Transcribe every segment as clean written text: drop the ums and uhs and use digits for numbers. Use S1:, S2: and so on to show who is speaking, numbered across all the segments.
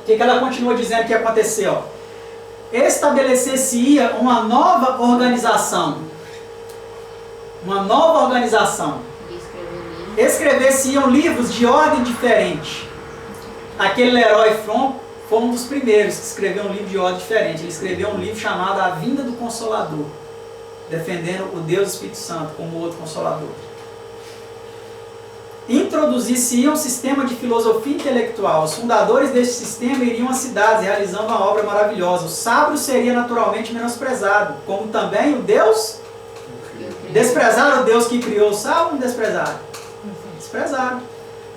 S1: O que ela continua dizendo que aconteceu? Estabelecer-se-ia uma nova organização. Uma nova organização. Escrever-se-iam livros de ordem diferente. Aquele Leroy Fromm foi um dos primeiros que escreveu um livro de ordem diferente. Ele escreveu um livro chamado A Vinda do Consolador, defendendo o Deus Espírito Santo como outro Consolador. Introduzir-se-ia um sistema de filosofia intelectual. Os fundadores deste sistema iriam às cidades, realizando uma obra maravilhosa. O sábio seria naturalmente menosprezado, como também o Deus. Desprezaram o Deus que criou o sábio ou não desprezaram? Desprezaram.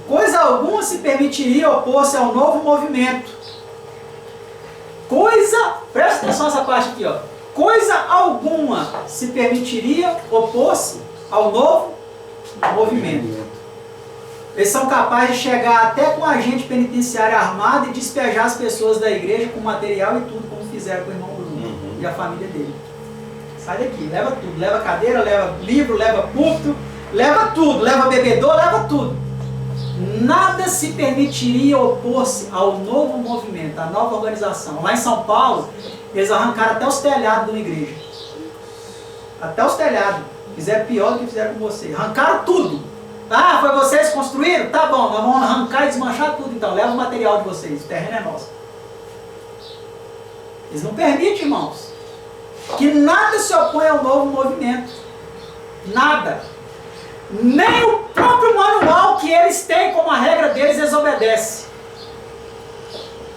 S1: Coisa alguma se permitiria opor-se ao novo movimento. Presta atenção nessa parte aqui, ó. Coisa alguma se permitiria opor-se ao novo movimento. Eles são capazes de chegar até com agente penitenciário armado e despejar as pessoas da igreja com material e tudo, como fizeram com o irmão Bruno e a família dele. Sai daqui, leva tudo. Leva cadeira, leva livro, leva púlpito, leva tudo. Leva bebedor, leva tudo. Nada se permitiria opor-se ao novo movimento, à nova organização. Lá em São Paulo, eles arrancaram até os telhados de uma igreja. Até os telhados. Fizeram pior do que fizeram com você. Arrancaram tudo. Ah, foi vocês que construíram? Tá bom, nós vamos arrancar e desmanchar tudo então. Leva o material de vocês, o terreno é nosso. Eles não permitem, irmãos, que nada se oponha ao novo movimento. Nada. Nem o próprio manual que eles têm como a regra deles, eles obedecem.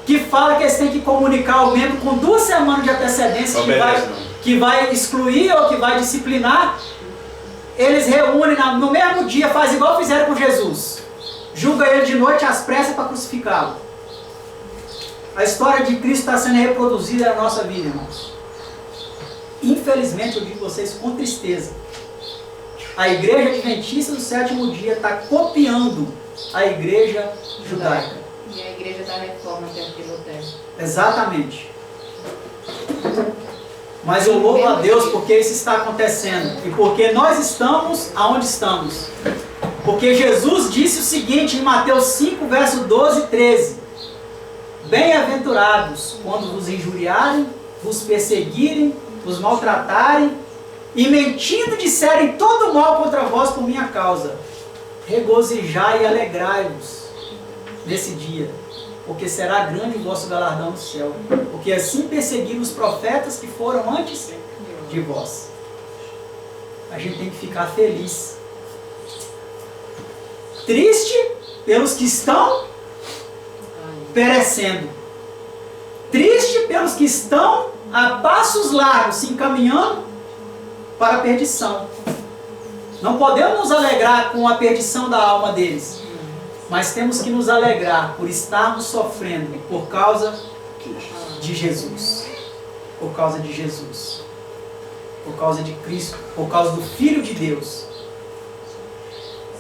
S1: Que fala que eles têm que comunicar o membro com 2 semanas de antecedência que vai excluir ou que vai disciplinar. Eles reúnem no mesmo dia, fazem igual fizeram com Jesus. Julga ele de noite às pressas para crucificá-lo. A história de Cristo está sendo reproduzida na nossa vida, irmãos. Infelizmente, eu digo vocês com tristeza. A igreja adventista do 7º dia está copiando a igreja judaica.
S2: E a igreja da reforma de Lutero.
S1: Exatamente. Mas eu louvo a Deus porque isso está acontecendo. E porque nós estamos aonde estamos. Porque Jesus disse o seguinte em Mateus 5, verso 12 e 13. Bem-aventurados quando vos injuriarem, vos perseguirem, vos maltratarem e mentindo disserem todo mal contra vós por minha causa. Regozijai e alegrai-vos nesse dia, porque será grande o vosso galardão no céu. Porque assim perseguiram os profetas que foram antes de vós. A gente tem que ficar feliz. Triste pelos que estão perecendo. Triste pelos que estão a passos largos se encaminhando para a perdição. Não podemos nos alegrar com a perdição da alma deles, mas temos que nos alegrar por estarmos sofrendo por causa de Jesus. Por causa de Jesus. Por causa de Cristo. Por causa do Filho de Deus.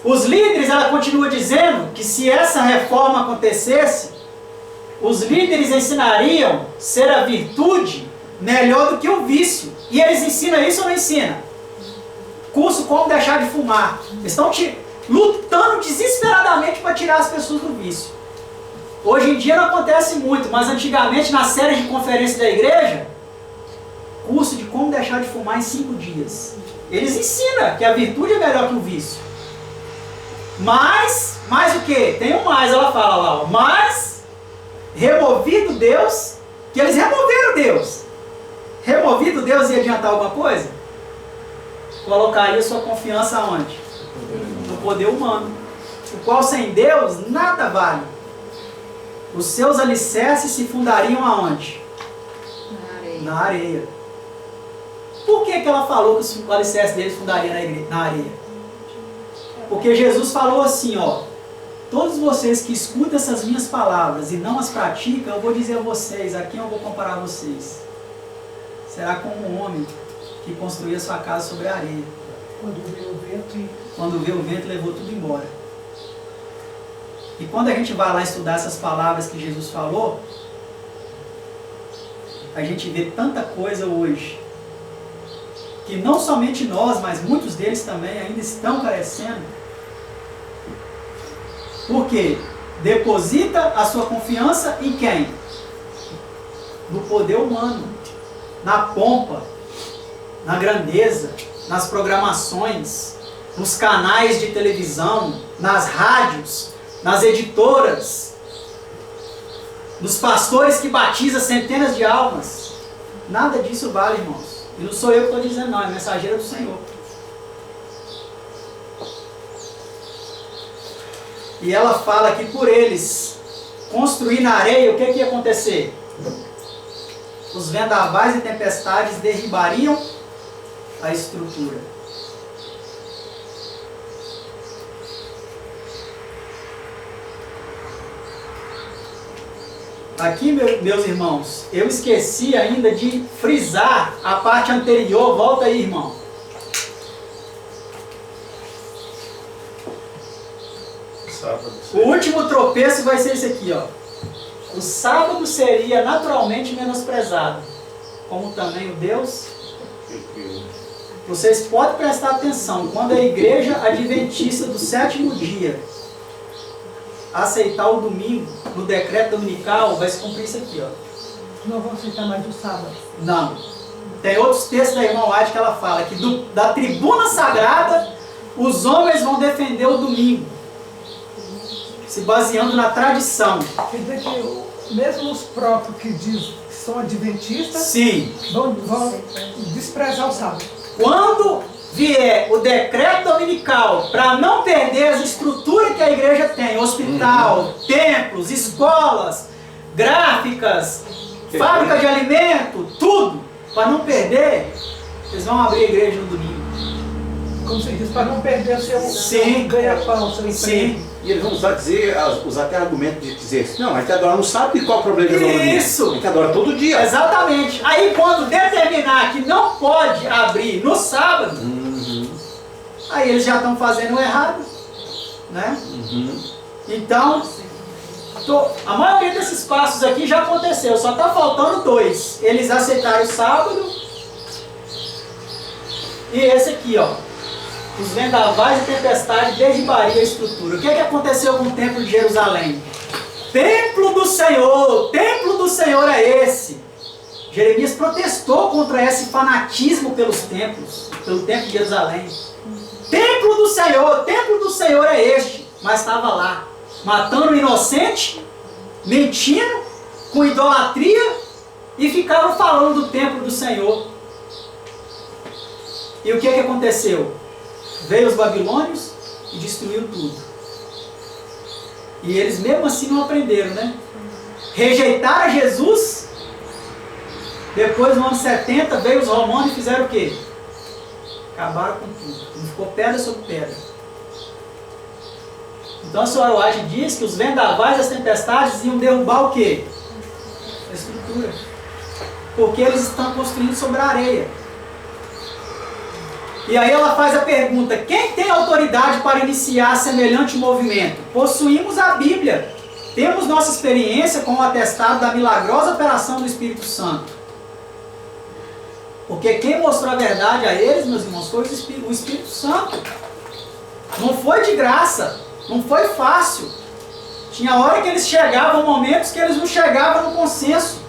S1: Os líderes, ela continua dizendo que se essa reforma acontecesse, os líderes ensinariam ser a virtude melhor do que o vício. E eles ensinam isso ou não ensinam? Curso como deixar de fumar. Eles estão lutando desesperadamente para tirar as pessoas do vício. Hoje em dia não acontece muito, mas antigamente nas séries de conferência da igreja, curso de como deixar de fumar em 5 dias. Eles ensinam que a virtude é melhor que o vício. Mas, mais o que? Tem um mais, ela fala lá, ó, mas removido Deus, que eles removeram Deus. Removido Deus ia adiantar alguma coisa? Colocaria sua confiança onde? No poder humano, o qual sem Deus nada vale. Os seus alicerces se fundariam aonde? Na areia. Por que ela falou que os alicerces deles fundariam na areia? Porque Jesus falou assim, ó, todos vocês que escutam essas minhas palavras e não as praticam, eu vou dizer a vocês, a quem eu vou comparar vocês? Será como um homem que construía sua casa sobre a areia. Quando veio o vento, levou tudo embora. E quando a gente vai lá estudar essas palavras que Jesus falou, a gente vê tanta coisa hoje, que não somente nós, mas muitos deles também ainda estão carecendo. Por quê? deposita a sua confiança em quem? No poder humano, na pompa, na grandeza, nas programações, nos canais de televisão, nas rádios, nas editoras, nos pastores que batizam centenas de almas. Nada disso vale, irmãos. E não sou eu que estou dizendo, não, é mensageira do Senhor. E ela fala que por eles construir na areia, o que ia acontecer? Os vendavais e tempestades derribariam a estrutura. Aqui, meus irmãos, eu esqueci ainda de frisar a parte anterior. Volta aí, irmão. O último tropeço vai ser esse aqui, ó. O sábado seria naturalmente menosprezado, como também o Deus. Vocês podem prestar atenção, quando a igreja adventista do sétimo dia aceitar o domingo, no decreto dominical, vai se cumprir isso aqui, ó.
S3: Não vão aceitar mais o sábado.
S1: Não. Tem outros textos da irmã White que ela fala que da tribuna sagrada os homens vão defender o domingo, se baseando na tradição.
S3: Quer dizer que mesmo os próprios que dizem que são adventistas,
S1: sim,
S3: vão desprezar o sábado.
S1: Quando vier o decreto dominical para não perder as estruturas que a igreja tem, hospital, templos, escolas, gráficas, fábrica de alimento, tudo, para não perder, eles vão abrir a igreja no domingo.
S3: Como você diz, para não perder o seu ganha-pão, seu emprego.
S1: Sim.
S4: E eles vão usar até argumento de dizer, não, a gente adora no sábado e qual o problema de adorar no domingo?
S1: Isso!
S4: A gente adora todo dia.
S1: Exatamente. Aí quando determinar que não pode abrir no sábado, aí eles já estão fazendo o errado, né? Então, a maioria desses passos aqui já aconteceu, só está faltando 2. Eles aceitaram o sábado e esse aqui, ó. Os vendavais e tempestades derribariam a estrutura. O que aconteceu com o templo de Jerusalém? Templo do Senhor é esse. Jeremias protestou contra esse fanatismo pelos templos, pelo templo de Jerusalém. Templo do Senhor é este. Mas estava lá, matando o inocente, mentindo, com idolatria, e ficavam falando do templo do Senhor. E o que aconteceu? Veio os babilônios e destruiu tudo. E eles mesmo assim não aprenderam, né? Rejeitaram Jesus. Depois, no ano 70, veio os romanos e fizeram o quê? Acabaram com tudo. Não ficou pedra sobre pedra. Então a senhora White diz que os vendavais e as tempestades iam derrubar o quê? A estrutura. Porque eles estão construindo sobre a areia. E aí ela faz a pergunta, quem tem autoridade para iniciar semelhante movimento? Possuímos a Bíblia. Temos nossa experiência com o atestado da milagrosa operação do Espírito Santo. Porque quem mostrou a verdade a eles, meus irmãos, foi o Espírito Santo. Não foi de graça, não foi fácil. Tinha hora que eles chegavam, momentos que eles não chegavam no consenso.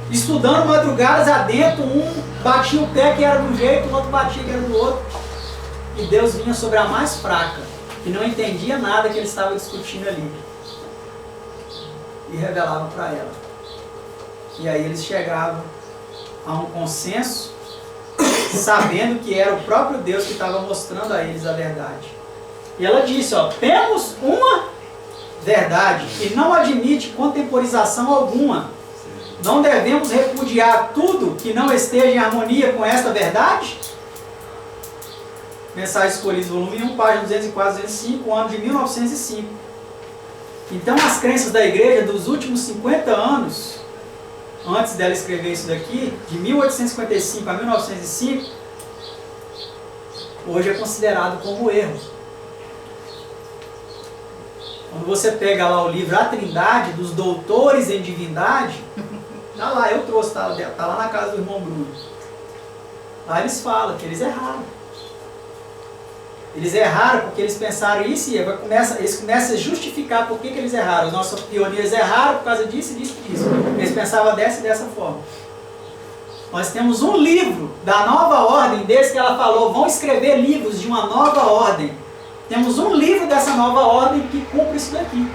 S1: Estudando madrugadas adentro, um batia o pé que era de um jeito, o outro batia que era do outro. E Deus vinha sobre a mais fraca, que não entendia nada que ele estava discutindo ali. E revelava para ela. E aí eles chegavam a um consenso, sabendo que era o próprio Deus que estava mostrando a eles a verdade. E ela disse, ó, temos uma verdade que não admite contemporização alguma. Não devemos repudiar tudo que não esteja em harmonia com esta verdade? Mensagens Escolhidas, volume 1, página 204, 205, ano de 1905. Então as crenças da igreja dos últimos 50 anos, antes dela escrever isso daqui, de 1855 a 1905, hoje é considerado como erro. Quando você pega lá o livro A Trindade, dos doutores em divindade, tá lá, eu trouxe, tá lá na casa do irmão Bruno. Lá eles falam que eles erraram. Eles erraram porque eles pensaram isso e eles começam a justificar por que eles erraram. Os nossos pioneiros erraram por causa disso, disso e disso. Eles pensavam dessa e dessa forma. Nós temos um livro da nova ordem, desde que ela falou, vão escrever livros de uma nova ordem. Temos um livro dessa nova ordem que cumpre isso daqui.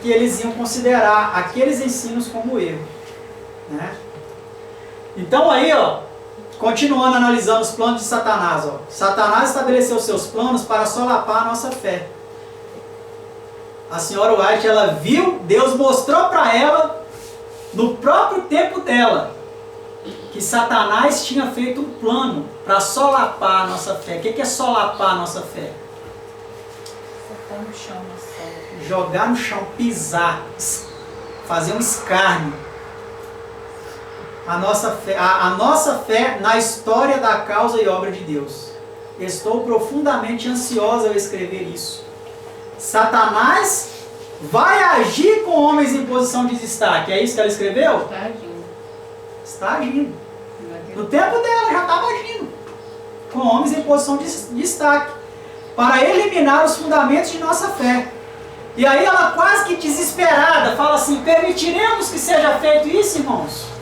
S1: Que eles iam considerar aqueles ensinos como erro. Né? Então aí, ó, continuando analisando os planos de Satanás. Ó. Satanás estabeleceu seus planos para solapar a nossa fé. A senhora White, ela viu, Deus mostrou para ela, no próprio tempo dela, que Satanás tinha feito um plano para solapar a nossa fé. O que é solapar a nossa fé?
S2: Soltar no chão, na sola.
S1: Jogar no chão, pisar, fazer um escárnio. A nossa fé na história da causa e obra de Deus. Estou profundamente ansiosa ao escrever isso. Satanás vai agir com homens em posição de destaque. É isso que ela escreveu?
S2: Está agindo.
S1: Está agindo. No tempo dela já estava agindo. Com homens em posição de destaque. Para eliminar os fundamentos de nossa fé. E aí ela quase que desesperada fala assim, permitiremos que seja feito isso, irmãos?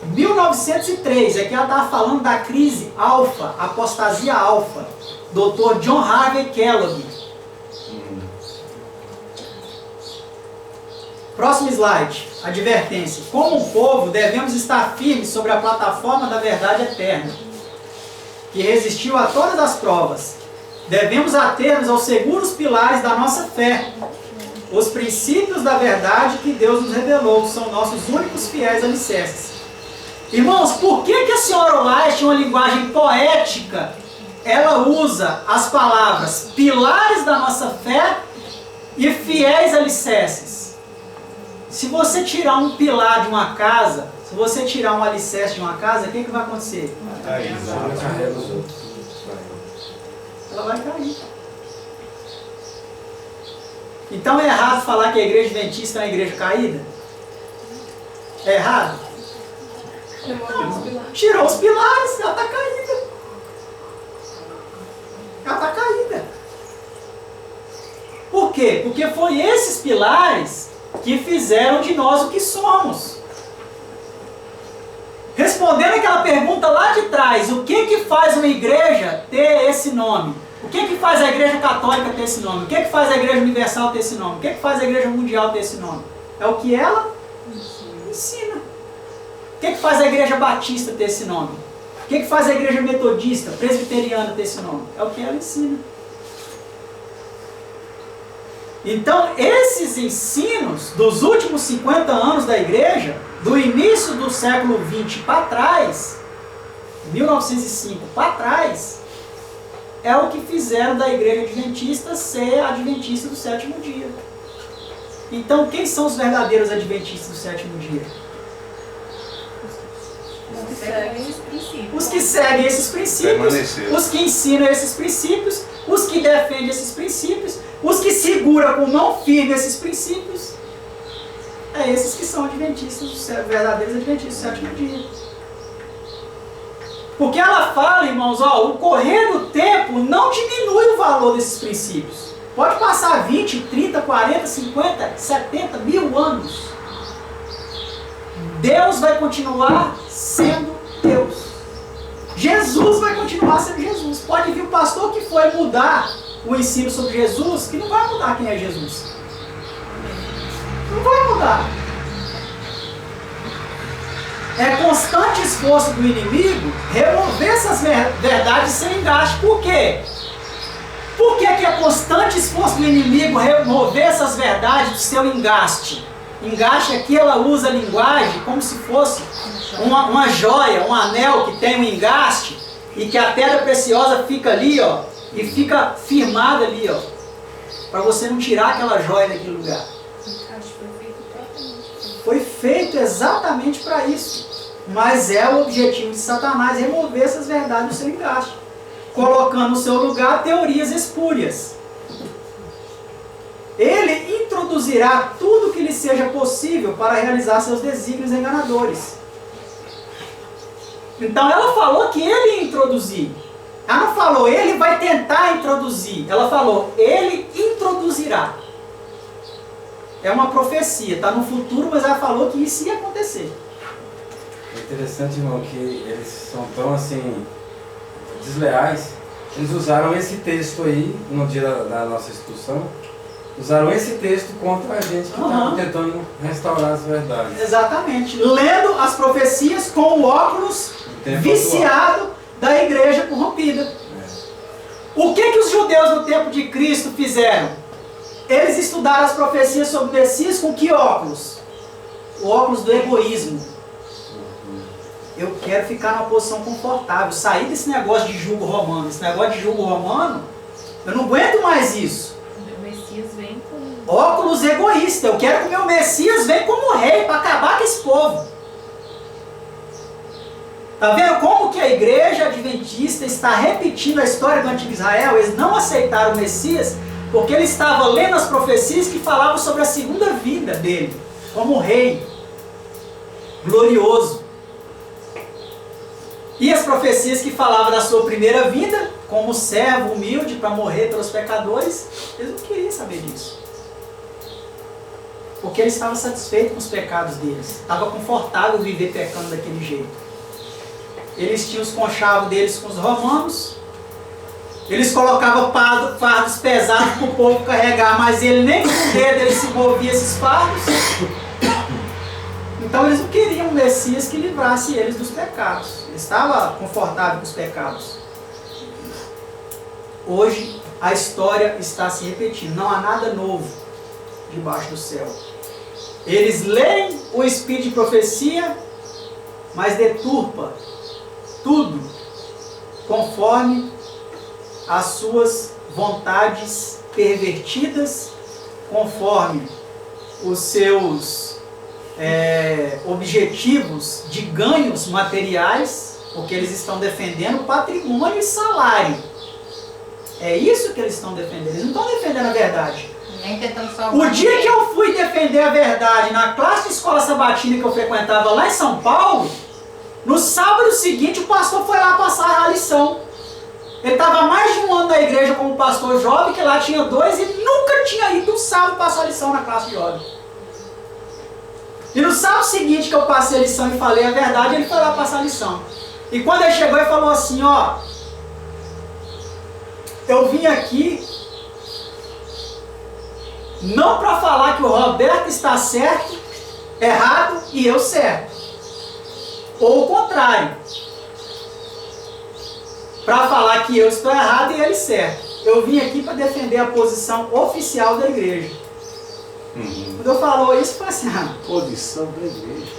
S1: 1903, aqui ela estava falando da crise alfa, apostasia alfa. Dr. John Harvey Kellogg. Próximo slide, advertência. Como um povo, devemos estar firmes sobre a plataforma da verdade eterna, que resistiu a todas as provas. Devemos ater-nos aos seguros pilares da nossa fé. Os princípios da verdade que Deus nos revelou são nossos únicos fiéis alicerces. Irmãos, por que a senhora White, uma linguagem poética, ela usa as palavras pilares da nossa fé e fiéis alicerces? Se você tirar um pilar de uma casa, se você tirar um alicerce de uma casa, o que vai acontecer? Ela vai cair. Então é errado falar que a igreja adventista é uma igreja caída? É errado? Não, tirou os pilares, ela está caída. Ela está caída. Por quê? Porque foi esses pilares que fizeram de nós o que somos. Respondendo aquela pergunta lá de trás, o que faz uma igreja ter esse nome? O que faz a igreja católica ter esse nome? O que faz a igreja universal ter esse nome? O que faz a igreja mundial ter esse nome? É o que ela ensina. O que faz a igreja batista ter esse nome? O que faz a igreja metodista, presbiteriana ter esse nome? É o que ela ensina. Então, esses ensinos dos últimos 50 anos da igreja, do início do século XX para trás, 1905 para trás, é o que fizeram da igreja adventista ser a adventista do sétimo dia. Então, quem são os verdadeiros adventistas do sétimo dia? Os que seguem esses princípios, os que ensinam esses princípios, os que defendem esses princípios, os que seguram com mão firme esses princípios. É esses que são adventistas, verdadeiros adventistas do sétimo dia. Porque ela fala, irmãos, ó, o correr do tempo não diminui o valor desses princípios. Pode passar 20, 30, 40, 50, 70 mil anos. Deus vai continuar sendo Deus. Jesus vai continuar sendo Jesus. Pode vir o pastor que foi mudar o ensino sobre Jesus, que não vai mudar quem é Jesus. Não vai mudar. É constante esforço do inimigo remover essas verdades sem engaste. Por quê? Por que é constante esforço do inimigo remover essas verdades do seu engaste? Engaste aqui, ela usa a linguagem como se fosse uma joia, um anel que tem um engaste e que a pedra preciosa fica ali, ó, e fica firmada ali, ó, para você não tirar aquela joia daquele lugar. Foi feito exatamente para isso. Mas é o objetivo de Satanás remover essas verdades do seu engaste, colocando no seu lugar teorias espúrias. Ele introduzirá tudo que lhe seja possível para realizar seus desígnios enganadores. Então ela falou que ele ia introduzir. Ela não falou, ele vai tentar introduzir. Ela falou, ele introduzirá. É uma profecia, está no futuro, mas ela falou que isso ia acontecer.
S5: É interessante, irmão, que eles são tão assim desleais. Eles usaram esse texto aí no dia da nossa expulsão. Usaram esse texto contra a gente que estava tentando restaurar as verdades.
S1: Exatamente. Lendo as profecias com o óculos viciado da igreja corrompida. O que os judeus no tempo de Cristo fizeram? Eles estudaram as profecias sobre o Messias com que óculos? O óculos do egoísmo. Eu quero ficar numa posição confortável, sair desse negócio de jugo romano. Esse negócio de jugo romano, eu não aguento mais isso.
S2: O Messias vem com...
S1: Óculos egoísta. Eu quero que o meu Messias venha como rei para acabar com esse povo. Está vendo como que a igreja adventista está repetindo a história do antigo Israel? Eles não aceitaram o Messias porque ele estava lendo as profecias que falavam sobre a segunda vinda dele, como rei, glorioso. E as profecias que falavam da sua primeira vinda, como servo humilde para morrer pelos pecadores, eles não queriam saber disso. Porque eles estavam satisfeitos com os pecados deles. Estava confortável viver pecando daquele jeito. Eles tinham os conchavos deles com os romanos. Eles colocavam fardos pesados para o povo carregar, mas ele nem com o dedo ele se movia esses fardos. Então eles não queriam um Messias que livrasse eles dos pecados. Ele estava confortável com os pecados. Hoje a história está se repetindo. Não há nada novo debaixo do céu. Eles leem o espírito de profecia, mas deturpa tudo conforme as suas vontades pervertidas, conforme os seus objetivos de ganhos materiais, porque eles estão defendendo patrimônio e salário. É isso que eles estão defendendo. Eles não estão defendendo a verdade.
S2: Nem tentando salvar.
S1: O dia que eu fui defender a verdade na classe de escola sabatina que eu frequentava lá em São Paulo, no sábado seguinte o pastor foi lá passar a lição. Ele estava há mais de um ano na igreja como pastor jovem, que lá tinha 2 e nunca tinha ido no sábado passar a lição na classe de jovem. E no sábado seguinte que eu passei a lição e falei a verdade, ele foi lá passar a lição. E quando ele chegou, ele falou assim, ó, eu vim aqui não para falar que o Roberto está certo, errado e eu certo. Ou o contrário. Para falar que eu estou errado e ele certo. Eu vim aqui para defender a posição oficial da igreja. Quando eu falou isso, eu falei assim,
S4: Posição da igreja.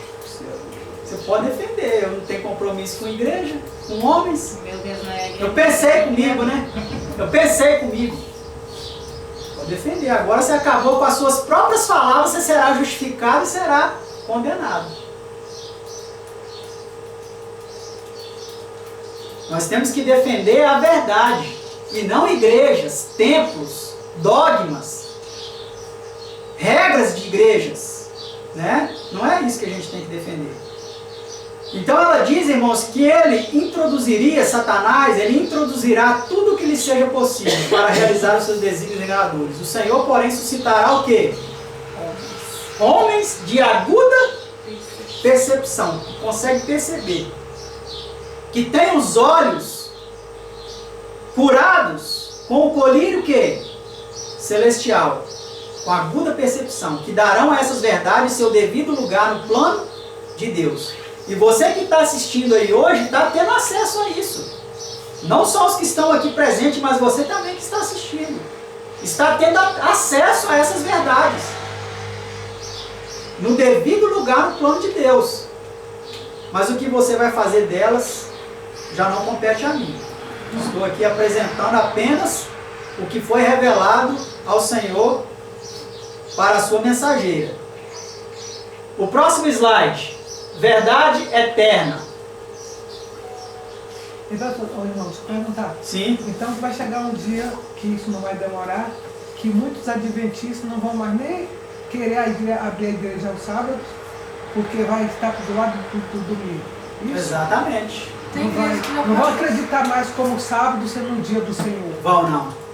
S1: você pode defender, eu não tenho compromisso com a igreja, com homens.
S2: Meu Deus, não é igreja.
S1: Eu pensei comigo, né? Eu pensei comigo. Pode defender. Agora você acabou com as suas próprias palavras, você será justificado e será condenado. Nós temos que defender a verdade, e não igrejas, templos, dogmas, regras de igrejas, né? Não é isso que a gente tem que defender. Então ela diz, irmãos, que ele introduziria Satanás, ele introduzirá tudo o que lhe seja possível para realizar os seus desígnios enganadores. O Senhor, porém, suscitará o quê? Homens de aguda percepção, que conseguem perceber, que têm os olhos curados com o colírio que? Celestial, com aguda percepção, que darão a essas verdades seu devido lugar no plano de Deus. E você que está assistindo aí hoje está tendo acesso a isso. Não só os que estão aqui presentes, mas você também que está assistindo. Está tendo acesso a essas verdades. No devido lugar no plano de Deus. Mas o que você vai fazer delas já não compete a mim. Estou aqui apresentando apenas o que foi revelado ao Senhor para a sua mensageira. O próximo slide. Verdade eterna.
S3: Então, irmão, deixa eu perguntar.
S1: Sim.
S3: Então vai chegar um dia, que isso não vai demorar, que muitos adventistas não vão mais nem querer abrir a igreja ao sábado, porque vai estar do lado do domingo. Isso.
S1: Exatamente.
S3: Não vão acreditar mais como o sábado sendo um dia do Senhor.
S1: Vão não.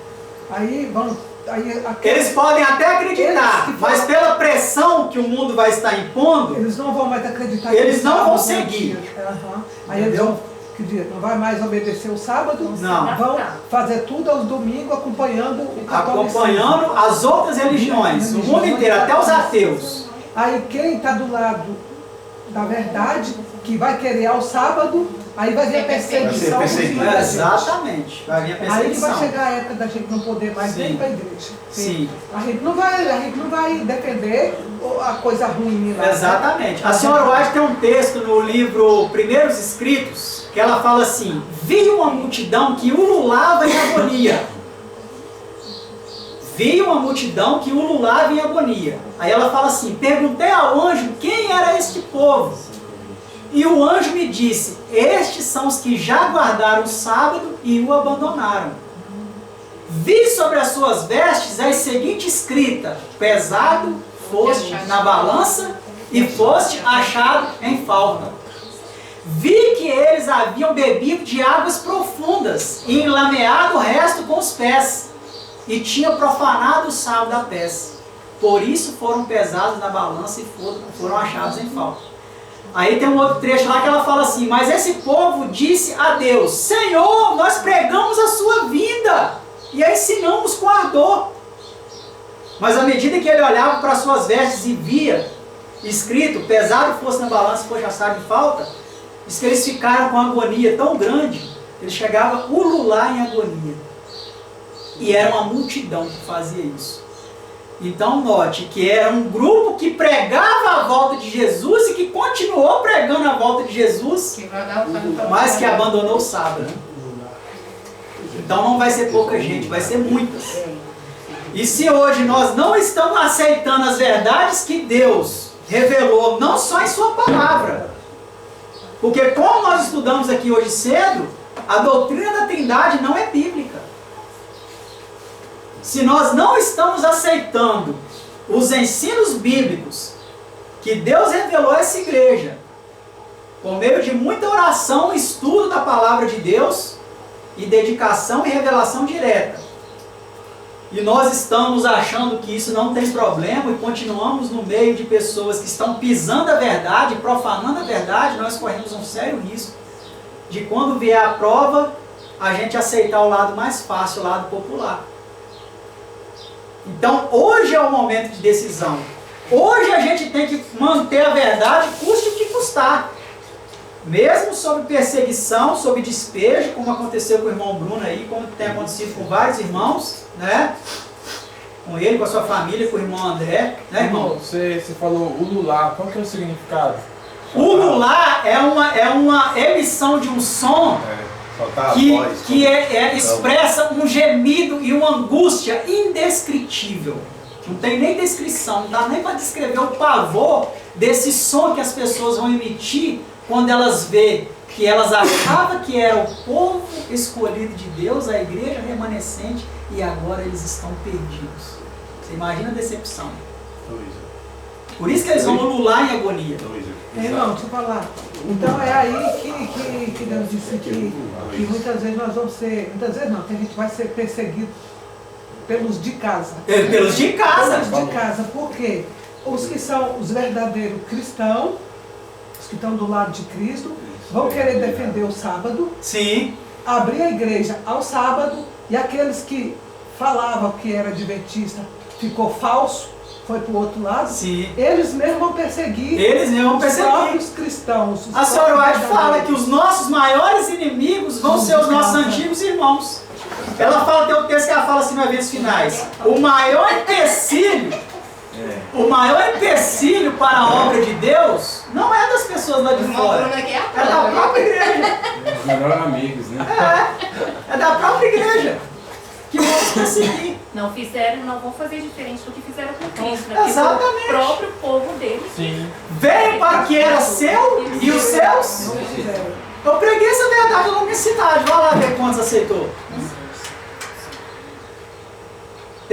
S3: Eles
S1: podem até acreditar, mas pela pressão que o mundo vai estar impondo,
S3: eles não vão mais acreditar.
S1: Eles não vão seguir.
S3: Aí eles vão, não vai mais obedecer o sábado,
S1: Não.
S3: vão fazer tudo aos domingos acompanhando o catolicismo.
S1: Acompanhando as outras religiões, o mundo inteiro, até os ateus.
S3: Aí quem está do lado da verdade, que vai querer ao sábado, aí vai vir a perseguição.
S1: Exatamente, vai vir a perseguição.
S3: Aí que vai chegar a época da gente não poder mais ir para a igreja.
S1: Sim.
S3: A gente não vai defender a coisa ruim lá.
S1: Exatamente. A senhora White tem um texto no livro Primeiros Escritos, que ela fala assim: vi uma multidão que ululava em agonia. Vi uma multidão que ululava em agonia. Aí ela fala assim: perguntei ao anjo quem era este povo. E o anjo me disse: estes são os que já guardaram o sábado e o abandonaram. Vi sobre as suas vestes a seguinte escrita: pesado foste na balança e foste achado em falta. Vi que eles haviam bebido de águas profundas e enlameado o resto com os pés, e tinham profanado o sábado da pés. Por isso foram pesados na balança e foram achados em falta. Aí tem um outro trecho lá que ela fala assim: mas esse povo disse a Deus: Senhor, nós pregamos a sua vinda e a ensinamos com ardor. Mas à medida que ele olhava para suas vestes e via escrito: pesado fosse na balança e fosse achado em falta, diz que eles ficaram com uma agonia tão grande que eles chegavam a ulular em agonia. E era uma multidão que fazia isso. Então note que era um grupo que pregava a volta de Jesus e que continuou pregando a volta de Jesus, mas que abandonou o sábado. Então não vai ser pouca gente, vai ser muitas. E se hoje nós não estamos aceitando as verdades que Deus revelou, não só em sua palavra, porque como nós estudamos aqui hoje cedo, a doutrina da Trindade não é bíblica. Se nós não estamos aceitando os ensinos bíblicos que Deus revelou a essa igreja, por meio de muita oração, estudo da palavra de Deus e dedicação e revelação direta, e nós estamos achando que isso não tem problema e continuamos no meio de pessoas que estão pisando a verdade, profanando a verdade, nós corremos um sério risco de, quando vier a prova, a gente aceitar o lado mais fácil, o lado popular. Então hoje é o momento de decisão. Hoje a gente tem que manter a verdade, custe o que custar. Mesmo sob perseguição, sob despejo, como aconteceu com o irmão Bruno aí, como tem acontecido com vários irmãos, né? Com ele, com a sua família, com o irmão André, né, irmão?
S6: Você falou ulular, qual que é o significado?
S1: Ulular é uma emissão de um som que expressa um gemido e uma angústia indescritível. Não tem nem descrição, não dá nem para descrever o pavor desse som que as pessoas vão emitir quando elas vê que elas achavam que era o povo escolhido de Deus, a igreja remanescente, e agora eles estão perdidos. Você imagina a decepção. Por isso que eles vão ulular em agonia.
S3: Irmão, deixa eu falar. Então é aí que Deus disse que muitas vezes nós vamos ser, muitas vezes não, que a gente vai ser perseguido pelos de casa.
S1: Pelos de casa.
S3: Pelos de casa, por quê? Os que são os verdadeiros cristãos, os que estão do lado de Cristo, vão querer defender o sábado.
S1: Sim.
S3: Abrir a igreja ao sábado, e aqueles que falavam que era adventista ficou falso, foi para o outro lado.
S1: Sim.
S3: Eles mesmos vão perseguir.
S1: Eles mesmos vão perseguir
S3: os próprios cristãos.
S1: A senhora White fala que os nossos maiores inimigos vão ser os nossos antigos irmãos. Ela fala, tem um texto que ela fala assim no Eventos Finais: o maior empecilho para a obra de Deus não é das pessoas lá de fora, é da própria igreja.
S5: Os melhores amigos, né?
S1: É da própria igreja que vão se perseguir.
S2: Não vão fazer diferente do que fizeram com Cristo, né?
S1: Exatamente.
S2: Porque foi o próprio povo deles.
S6: Sim.
S1: Veio para o que era seu e os seus. Eu preguei essa verdade na minha cidade. Vai lá ver quantos aceitou.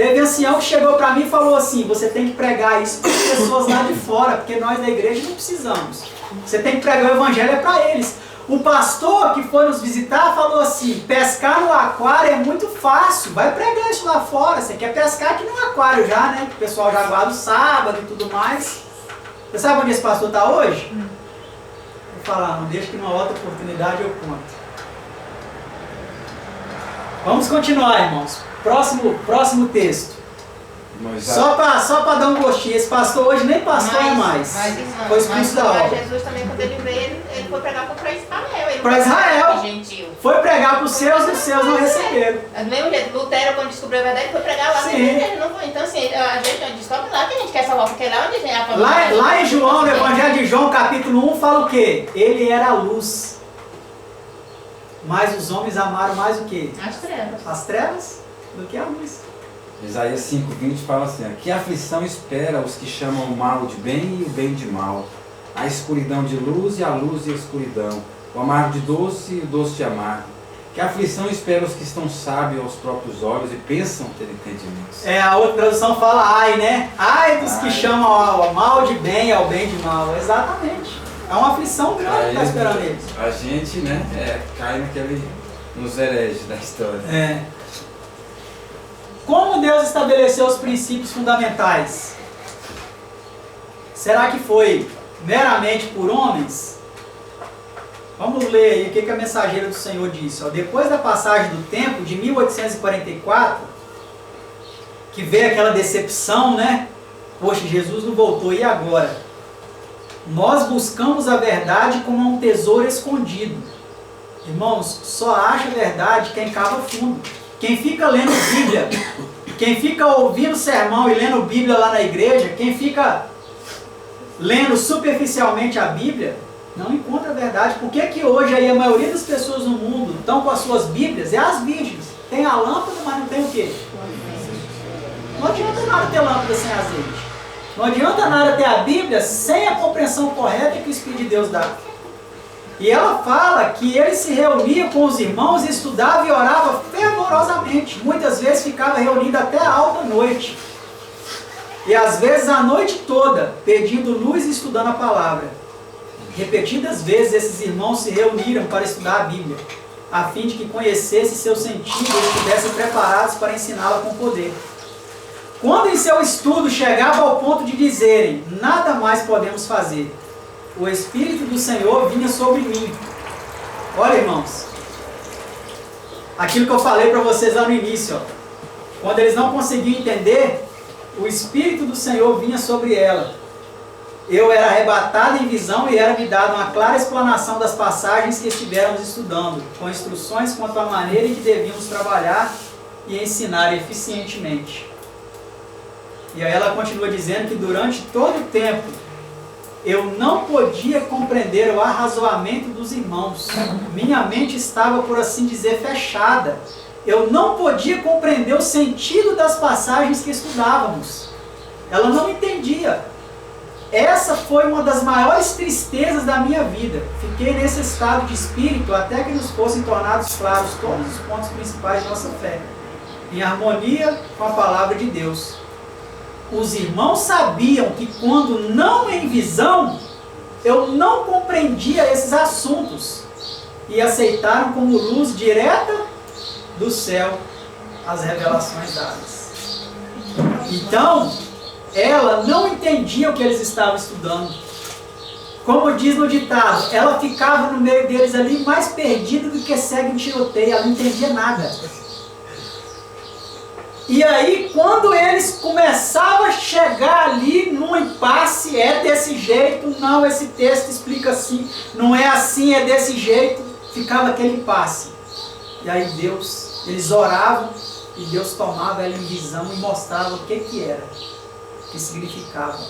S1: Teve ancião que chegou para mim e falou assim, você tem que pregar isso para as pessoas lá de fora, porque nós da igreja não precisamos. Você tem que pregar o evangelho para eles. O pastor que foi nos visitar falou assim, pescar no aquário é muito fácil, vai pregar isso lá fora, você quer pescar aqui no aquário já, né? O pessoal já guarda o sábado e tudo mais. Você sabe onde esse pastor está hoje? Vou falar, não deixa que numa outra oportunidade eu conto. Vamos continuar, irmãos. Próximo texto. Só para dar um gostinho, esse pastor hoje nem pastor é mais. Foi expulso da obra.
S2: Jesus também, quando ele veio, ele foi pregar para Israel.
S1: Para Israel.
S2: Gentil.
S1: Foi pregar para os seus e os seus não receberam.
S2: Do mesmo jeito, Lutero, quando descobriu a verdade, foi pregar lá. Não foi. Então, assim, a gente descobre lá que a gente quer salvar, porque lá onde a gente a família.
S1: Lá em João, no Evangelho de João, capítulo 1, fala o quê? Ele era a luz. Mas os homens amaram mais o quê?
S2: As trevas.
S1: As trevas do que a luz.
S5: Isaías 5,20 fala assim, que aflição espera os que chamam o mal de bem e o bem de mal, a escuridão de luz e a luz de escuridão, o amargo de doce e o doce de amargo. Que aflição espera os que estão sábios aos próprios olhos e pensam ter entendimento.
S1: A outra tradução fala ai, né? Ai dos que chamam ao mal de bem e ao bem de mal. Exatamente. É uma aflição grande que está esperando eles.
S5: A gente, né, cai nos hereges da história.
S1: Como Deus estabeleceu os princípios fundamentais? Será que foi meramente por homens? Vamos ler aí o que a mensageira do Senhor disse. Depois da passagem do tempo, de 1844, que veio aquela decepção, né? Poxa, Jesus não voltou, e agora? Nós buscamos a verdade como um tesouro escondido. Irmãos, só acha a verdade quem cava fundo. Quem fica lendo Bíblia, quem fica ouvindo sermão e lendo Bíblia lá na igreja, quem fica lendo superficialmente a Bíblia, não encontra a verdade. Por que que hoje aí a maioria das pessoas no mundo estão com as suas Bíblias? É as virgens. Tem a lâmpada, mas não tem o quê? Não adianta nada ter lâmpada sem azeite. Não adianta nada ter a Bíblia sem a compreensão correta que o Espírito de Deus dá. E ela fala que ele se reunia com os irmãos, estudava e orava fervorosamente. Muitas vezes ficava reunido até a alta noite. E às vezes a noite toda, pedindo luz e estudando a palavra. Repetidas vezes esses irmãos se reuniram para estudar a Bíblia, a fim de que conhecessem seu sentido e estivessem preparados para ensiná-la com poder. Quando em seu estudo chegava ao ponto de dizerem, nada mais podemos fazer, o Espírito do Senhor vinha sobre mim. Olha, irmãos, aquilo que eu falei para vocês lá no início, quando eles não conseguiam entender, o Espírito do Senhor vinha sobre ela. Eu era arrebatado em visão e era-me dada uma clara explanação das passagens que estivéramos estudando, com instruções quanto à maneira em que devíamos trabalhar e ensinar eficientemente. E aí ela continua dizendo que durante todo o tempo eu não podia compreender o arrazoamento dos irmãos. Minha mente estava, por assim dizer, fechada. Eu não podia compreender o sentido das passagens que estudávamos. Ela não entendia. Essa foi uma das maiores tristezas da minha vida. Fiquei nesse estado de espírito até que nos fossem tornados claros todos os pontos principais de nossa fé, em harmonia com a palavra de Deus. Os irmãos sabiam que quando não em visão, eu não compreendia esses assuntos e aceitaram como luz direta do céu as revelações dadas. Então, ela não entendia o que eles estavam estudando. Como diz no ditado, ela ficava no meio deles ali mais perdida do que segue um tiroteio, ela não entendia nada. E aí, quando eles começavam a chegar ali num impasse, é desse jeito, não, esse texto explica assim, não é assim, é desse jeito, ficava aquele impasse. E aí Deus, eles oravam e Deus tomava ela em visão e mostrava o que era, o que significava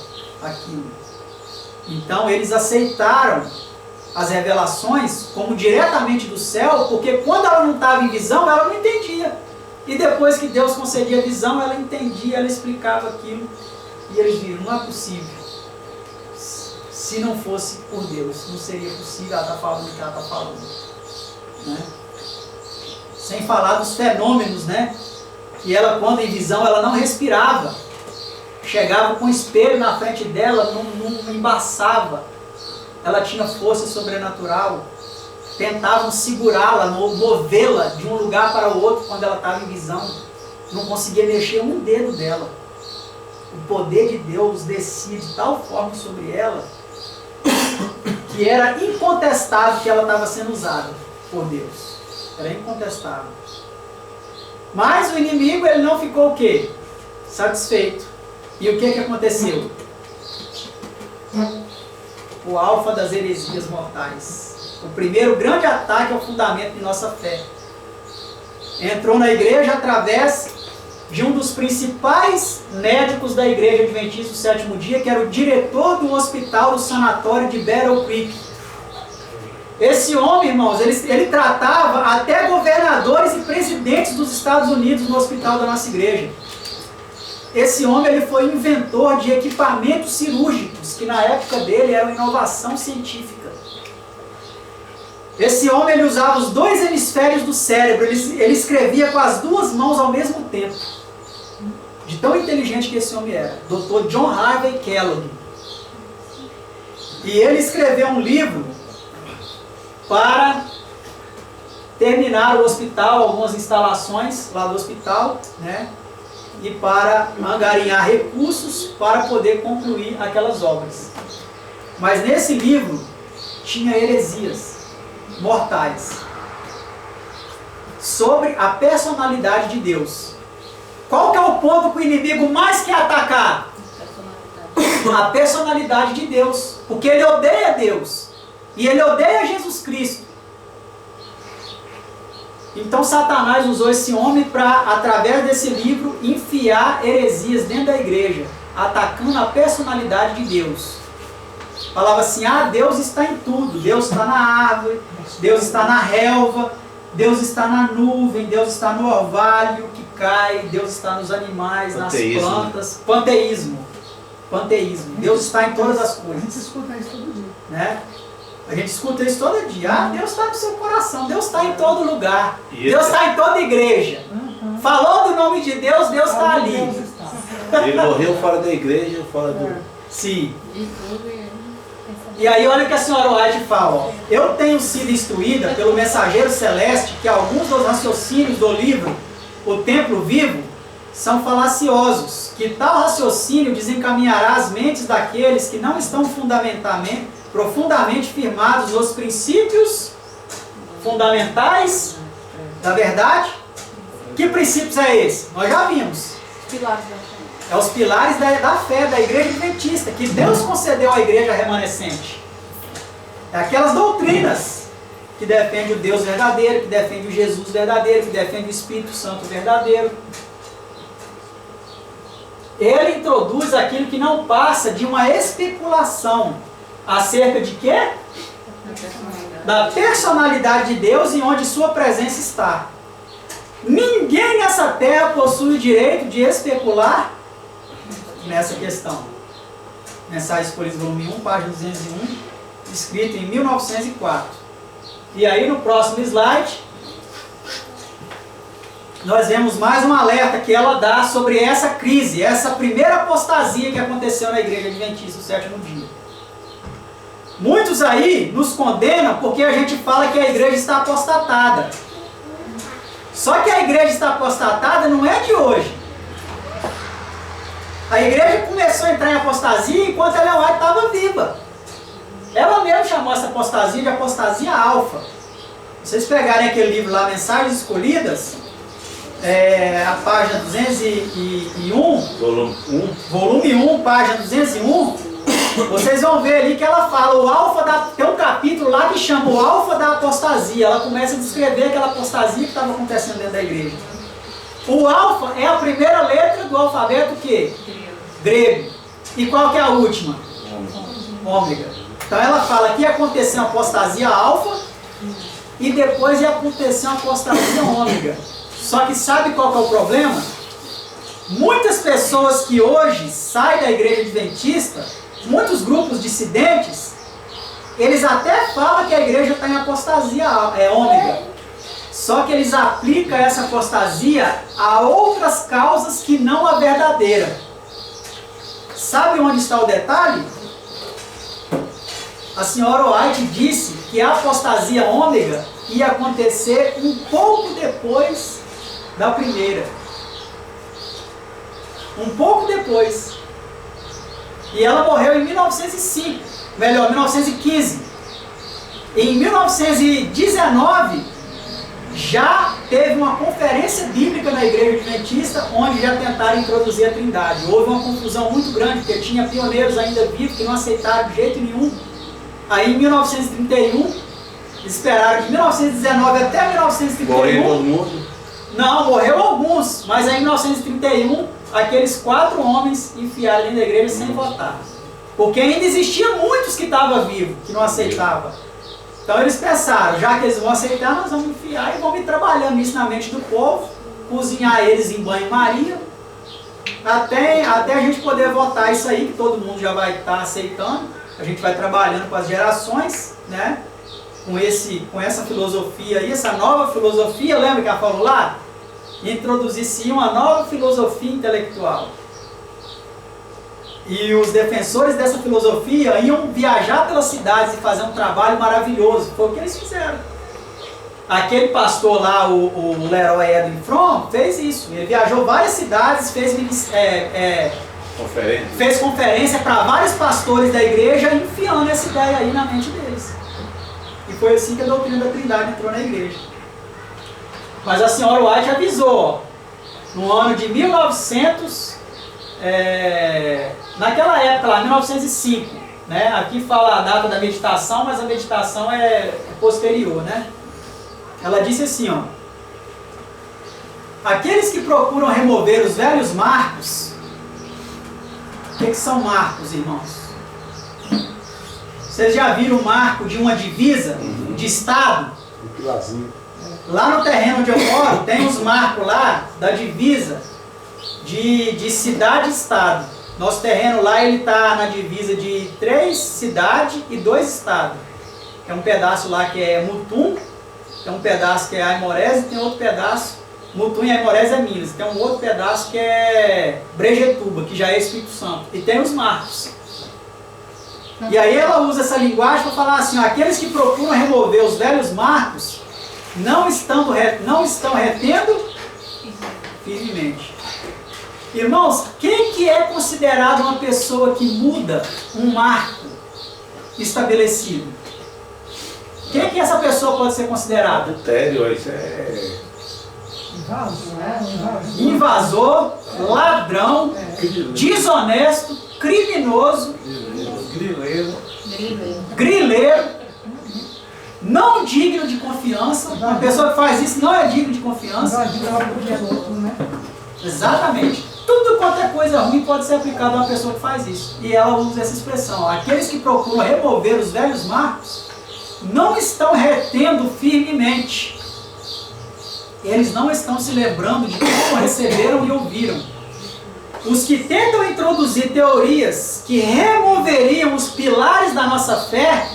S1: aquilo. Então eles aceitaram as revelações como diretamente do céu, porque quando ela não estava em visão, ela não entendia. E depois que Deus concedia a visão, ela entendia, ela explicava aquilo. E eles viram, não é possível. Se não fosse por Deus, não seria possível ela estar falando o que ela está falando. Né? Sem falar dos fenômenos, né? E ela, quando em visão, ela não respirava. Chegava com o espelho na frente dela, não embaçava. Ela tinha força sobrenatural. Tentavam segurá-la, movê-la de um lugar para o outro quando ela estava em visão. Não conseguia mexer um dedo dela. O poder de Deus descia de tal forma sobre ela que era incontestável que ela estava sendo usada por Deus. Era incontestável. Mas o inimigo, ele não ficou o quê? Satisfeito. E o que aconteceu? O alfa das heresias mortais. O primeiro grande ataque ao fundamento de nossa fé. Entrou na igreja através de um dos principais médicos da igreja adventista do sétimo dia, que era o diretor do hospital do sanatório de Battle Creek. Esse homem, irmãos, ele tratava até governadores e presidentes dos Estados Unidos no hospital da nossa igreja. Esse homem, ele foi inventor de equipamentos cirúrgicos, que na época dele era uma inovação científica. Esse homem, ele usava os 2 hemisférios do cérebro, ele escrevia com as 2 mãos ao mesmo tempo. De tão inteligente que esse homem era. Dr. John Harvey Kellogg. E ele escreveu um livro para terminar o hospital, algumas instalações lá do hospital, né? E para angariar recursos para poder concluir aquelas obras. Mas nesse livro tinha heresias mortais sobre a personalidade de Deus. Qual que é o ponto que o inimigo mais quer atacar? A personalidade de Deus. Porque ele odeia Deus. E ele odeia Jesus Cristo. Então Satanás usou esse homem para, através desse livro, enfiar heresias dentro da igreja, atacando a personalidade de Deus. Falava assim, Deus está em tudo. Deus está na árvore, Deus está na relva, Deus está na nuvem, Deus está no orvalho que cai, Deus está nos animais, panteísmo. Nas plantas. Panteísmo. Deus está em todas as coisas.
S3: A gente escuta isso todo dia.
S1: Né? A gente escuta isso todo dia. Deus está no seu coração, Deus está em todo lugar. Deus está em toda igreja. Falou do nome de Deus, Deus está ali.
S4: Ele morreu fora da igreja, fora do...
S1: Sim. E aí olha o que a senhora White fala. Ó. Eu tenho sido instruída pelo mensageiro celeste que alguns dos raciocínios do livro O Templo Vivo são falaciosos, que tal raciocínio desencaminhará as mentes daqueles que não estão profundamente firmados nos princípios fundamentais da verdade. Que princípios é esse? Nós já vimos. É os pilares da fé da igreja adventista, que Deus concedeu à igreja remanescente. É aquelas doutrinas que defendem o Deus verdadeiro, que defendem o Jesus verdadeiro, que defendem o Espírito Santo verdadeiro. Ele introduz aquilo que não passa de uma especulação acerca de quê? Da personalidade de Deus e onde sua presença está. Ninguém nessa terra possui o direito de especular nessa questão. Mensagens Escolhidas, volume 1, página 201, escrito em 1904. E aí no próximo slide, nós vemos mais um alerta que ela dá sobre essa crise, essa primeira apostasia que aconteceu na igreja adventista do sétimo dia. Muitos aí nos condenam porque a gente fala que a igreja está apostatada. Só que a igreja está apostatada não é de hoje. A igreja começou a entrar em apostasia enquanto a Ellen White estava viva. Ela mesma chamou essa apostasia de apostasia alfa. Se vocês pegarem aquele livro lá, Mensagens Escolhidas, a página 201, volume 1, página 201, vocês vão ver ali que ela fala, tem um capítulo lá que chama o alfa da apostasia. Ela começa a descrever aquela apostasia que estava acontecendo dentro da igreja. O alfa é a primeira letra do alfabeto que? Grego. E qual que é a última? Ômega. Então ela fala que ia acontecer uma apostasia alfa e depois ia acontecer uma apostasia ômega. Só que sabe qual que é o problema? Muitas pessoas que hoje saem da igreja adventista, muitos grupos dissidentes, eles até falam que a igreja está em apostasia ômega. Só que eles aplicam essa apostasia a outras causas que não a verdadeira. Sabe onde está o detalhe? A senhora White disse que a apostasia ômega ia acontecer um pouco depois da primeira. Um pouco depois. E ela morreu em 1905, melhor, 1915. Em 1919, já teve uma conferência bíblica na Igreja Adventista, onde já tentaram introduzir a Trindade. Houve uma confusão muito grande, porque tinha pioneiros ainda vivos que não aceitaram de jeito nenhum. Aí em 1931, esperaram de 1919 até 1931.
S4: Morreu todo mundo?
S1: Não, morreu alguns, mas aí em 1931, aqueles 4 homens enfiaram dentro da igreja sem votar. Porque ainda existiam muitos que estavam vivos, que não aceitavam. Então eles pensaram, já que eles vão aceitar, nós vamos enfiar e vamos ir trabalhando isso na mente do povo, cozinhar eles em banho-maria, até a gente poder votar isso aí, que todo mundo já vai estar aceitando. A gente vai trabalhando com as gerações, né? Com essa filosofia aí, essa nova filosofia, lembra que ela falou lá? Introduzir-se uma nova filosofia intelectual. E os defensores dessa filosofia iam viajar pelas cidades e fazer um trabalho maravilhoso. Foi o que eles fizeram. Aquele pastor lá, o Leroy Edwin Fromm, fez isso. Ele viajou várias cidades, fez conferência para vários pastores da igreja, enfiando essa ideia aí na mente deles. E foi assim que a doutrina da Trindade entrou na igreja. Mas a senhora White avisou, ó, no ano de 1900, naquela época lá, 1905, né? Aqui fala a data da meditação, mas a meditação é posterior, né? Ela disse assim, ó: aqueles que procuram remover os velhos marcos. O que são marcos, irmãos? Vocês já viram o marco de uma divisa de estado?
S4: Um pilarzinho.
S1: Lá no terreno onde eu moro, tem os marcos lá da divisa de cidade e estado. Nosso terreno lá, ele está na divisa de 3 cidades e 2 estados. Tem um pedaço lá que é Mutum, tem um pedaço que é Aimorés e tem outro pedaço, Mutum e Aimorés é Minas. Tem um outro pedaço que é Brejetuba, que já é Espírito Santo. E tem os marcos. E aí ela usa essa linguagem para falar assim, ó, aqueles que procuram remover os velhos marcos não estão retendo firmemente. Irmãos, quem que é considerado uma pessoa que muda um marco estabelecido? Quem que essa pessoa pode ser considerada?
S4: Adultério, isso é...
S1: Invasor, ladrão, desonesto, criminoso, grileiro, não digno de confiança. Uma pessoa que faz isso não é digno de confiança. Exatamente. Tudo quanto é coisa ruim pode ser aplicado a uma pessoa que faz isso. E ela usa essa expressão. Aqueles que procuram remover os velhos marcos não estão retendo firmemente. Eles não estão se lembrando de como receberam e ouviram. Os que tentam introduzir teorias que removeriam os pilares da nossa fé,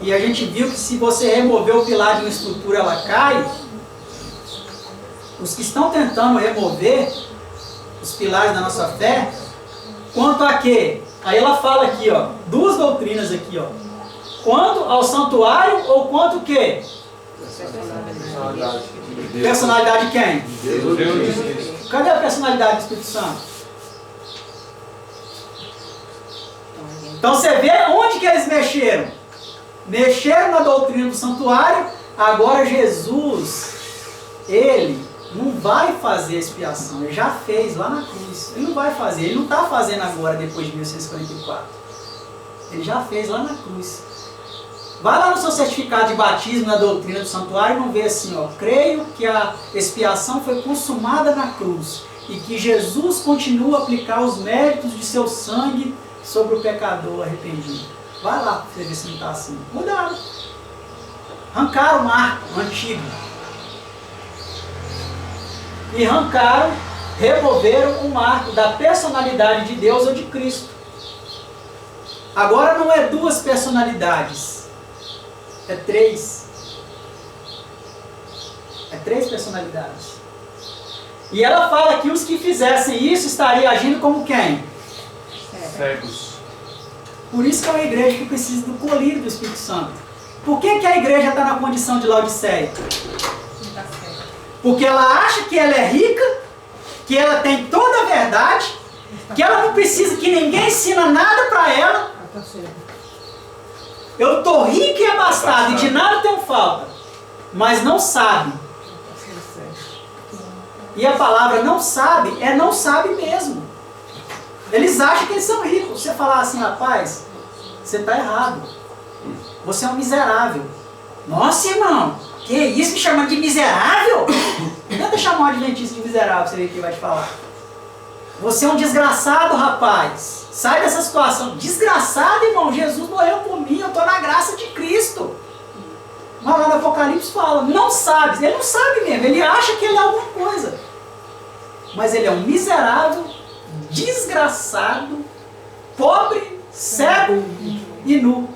S1: e a gente viu que se você remover o pilar de uma estrutura, ela cai. Os que estão tentando remover os pilares da nossa fé, quanto a quê? Aí ela fala aqui, ó, 2 doutrinas aqui, ó. Quanto ao santuário ou quanto o quê? Personalidade de quem?
S4: Deus.
S1: Cadê a personalidade do Espírito Santo? Então você vê onde que eles mexeram. Mexeram na doutrina do santuário. Agora Jesus, ele não vai fazer expiação. Ele já fez lá na cruz. Ele não vai fazer. Ele não está fazendo agora, depois de 1644. Ele já fez lá na cruz. Vai lá no seu certificado de batismo na doutrina do santuário e não vê assim, ó: creio que a expiação foi consumada na cruz e que Jesus continua a aplicar os méritos de seu sangue sobre o pecador arrependido. Vai lá para ver se não está assim. Mudaram. Arrancaram o marco antigo. E arrancaram, removeram o marco da personalidade de Deus ou de Cristo. Agora não é 2 personalidades. É 3. É 3 personalidades. E ela fala que os que fizessem isso estariam agindo como quem?
S6: Cegos.
S1: Por isso que é uma igreja que precisa do colírio do Espírito Santo. Por que, que a igreja está na condição de Laodiceia? Porque ela acha que ela é rica, que ela tem toda a verdade, que ela não precisa que ninguém ensina nada para ela. Eu estou rico e abastado e de nada tenho falta. Mas não sabe. E a palavra não sabe é não sabe mesmo. Eles acham que eles são ricos. Você falar assim, rapaz, você está errado. Você é um miserável. Nossa, irmão, que isso, me chamando de miserável? Tenta chamar um adventista de miserável, você vê que vai te falar. Você é um desgraçado, rapaz. Sai dessa situação. Desgraçado, irmão. Jesus morreu por mim, eu estou na graça de Cristo. Mas lá no Apocalipse fala, não sabe. Ele não sabe mesmo, ele acha que ele é alguma coisa. Mas ele é um miserável, desgraçado, pobre, cego e nu.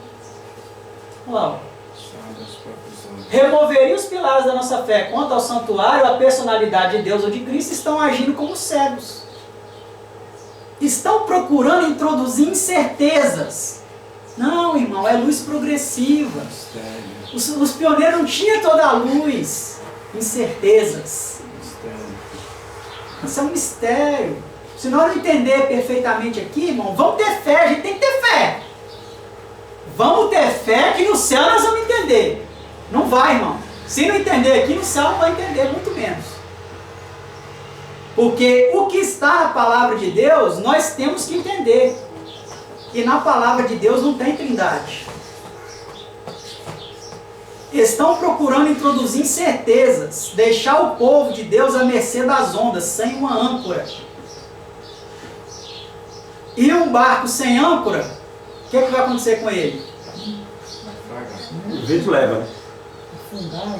S1: Olha lá. Removeria os pilares da nossa fé quanto ao santuário, a personalidade de Deus ou de Cristo, estão agindo como cegos. Estão procurando introduzir incertezas. Não, irmão, é luz progressiva. Os pioneiros não tinham toda a luz. Incertezas. Isso é um mistério. Se nós não entender perfeitamente aqui, irmão, vamos ter fé, a gente tem que ter fé. Vamos ter fé que no céu nós vamos entender. Não vai, irmão. Se não entender aqui, no céu não vai entender, muito menos. Porque o que está na palavra de Deus, nós temos que entender. E na palavra de Deus não tem trindade. Estão procurando introduzir incertezas, deixar o povo de Deus à mercê das ondas, sem uma âncora. E um barco sem âncora, o que vai acontecer com ele?
S4: O vento leva, né?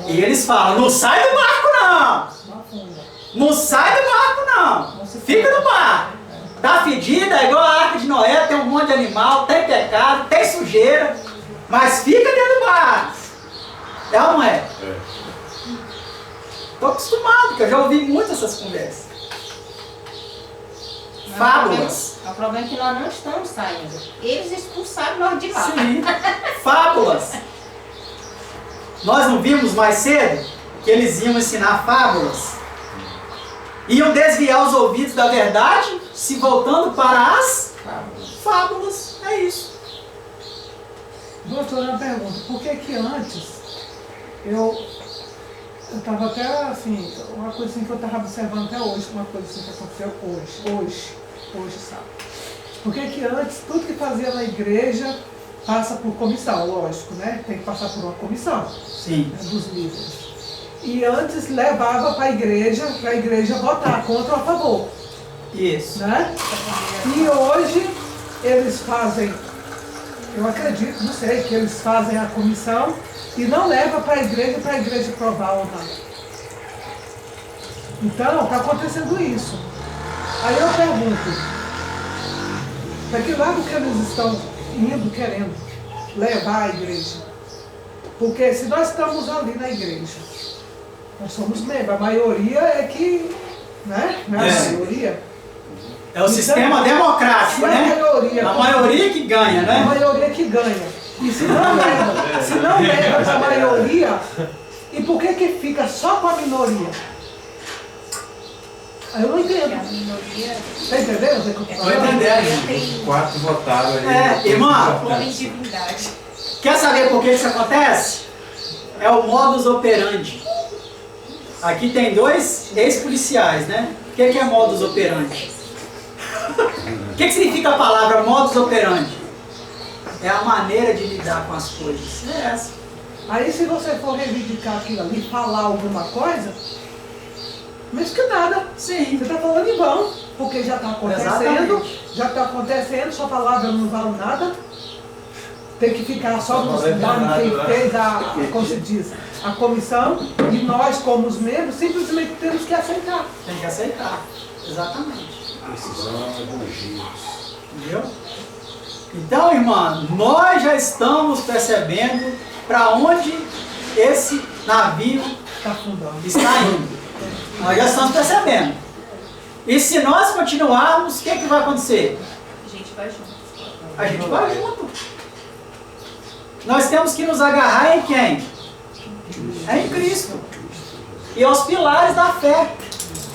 S1: E eles falam, não sai do barco não! Não sai do barco não! Fica no barco! Tá fedida, é igual a arca de Noé, tem um monte de animal, tem pecado, tem sujeira, mas fica dentro do barco! É ou não é? Estou acostumado, porque eu já ouvi muito essas conversas. Fábulas.
S2: O problema é que nós não estamos saindo. Eles expulsaram nós de lá.
S1: Sim. Fábulas. Nós não vimos mais cedo que eles iam ensinar fábulas? Iam desviar os ouvidos da verdade, se voltando para as fábulas. É isso.
S3: Doutora, uma pergunta. Por que que antes eu estava até assim, uma coisa assim que eu estava observando até hoje, uma coisa assim que aconteceu hoje, sabe? Por que que antes, tudo que fazia na igreja passa por comissão, lógico, né? Tem que passar por uma comissão.
S1: Sim.
S3: Né, dos líderes. E antes levava para a igreja votar contra ou a favor.
S1: Isso.
S3: Né? E hoje eles fazem, eu acredito, não sei, que eles fazem a comissão e não leva para a igreja provar ou não. Então, está acontecendo isso. Aí eu pergunto, para que lado que eles estão indo, querendo levar a igreja? Porque se nós estamos ali na igreja, nós somos membros, a maioria é que, né? Não é a maioria?
S1: É o
S3: então,
S1: sistema democrático, né? A maioria que ganha, né?
S3: A maioria que ganha. E se não leva para a maioria, e por que que fica só com a minoria? Eu não entendo. Está entendendo o que eu estou falando?
S1: Estou entendendo.
S5: 4 votaram ali.
S1: Irmã,
S2: Homem de divindade.
S1: quer saber por que isso acontece? É o modus operandi. Aqui tem 2 ex-policiais, né? O que é modus operandi? O que significa a palavra modus operandi? É a maneira de lidar com as coisas. É essa.
S3: Aí se você for reivindicar aquilo ali, falar alguma coisa, mesmo que nada.
S1: Sim.
S3: Você está falando em vão, porque já está acontecendo, sua palavra não vale nada. Tem que ficar só nos dando quem fez como se diz, a comissão, e nós, como os membros, simplesmente temos que aceitar.
S1: Tem que aceitar. Exatamente. Entendeu? Então, irmã, nós já estamos percebendo para onde esse navio
S3: Está afundando.
S1: Está indo. Nós já estamos percebendo. E se nós continuarmos, o que vai acontecer?
S2: A gente vai junto.
S1: A gente vai junto. Nós temos que nos agarrar em quem? É em Cristo. E aos pilares da fé.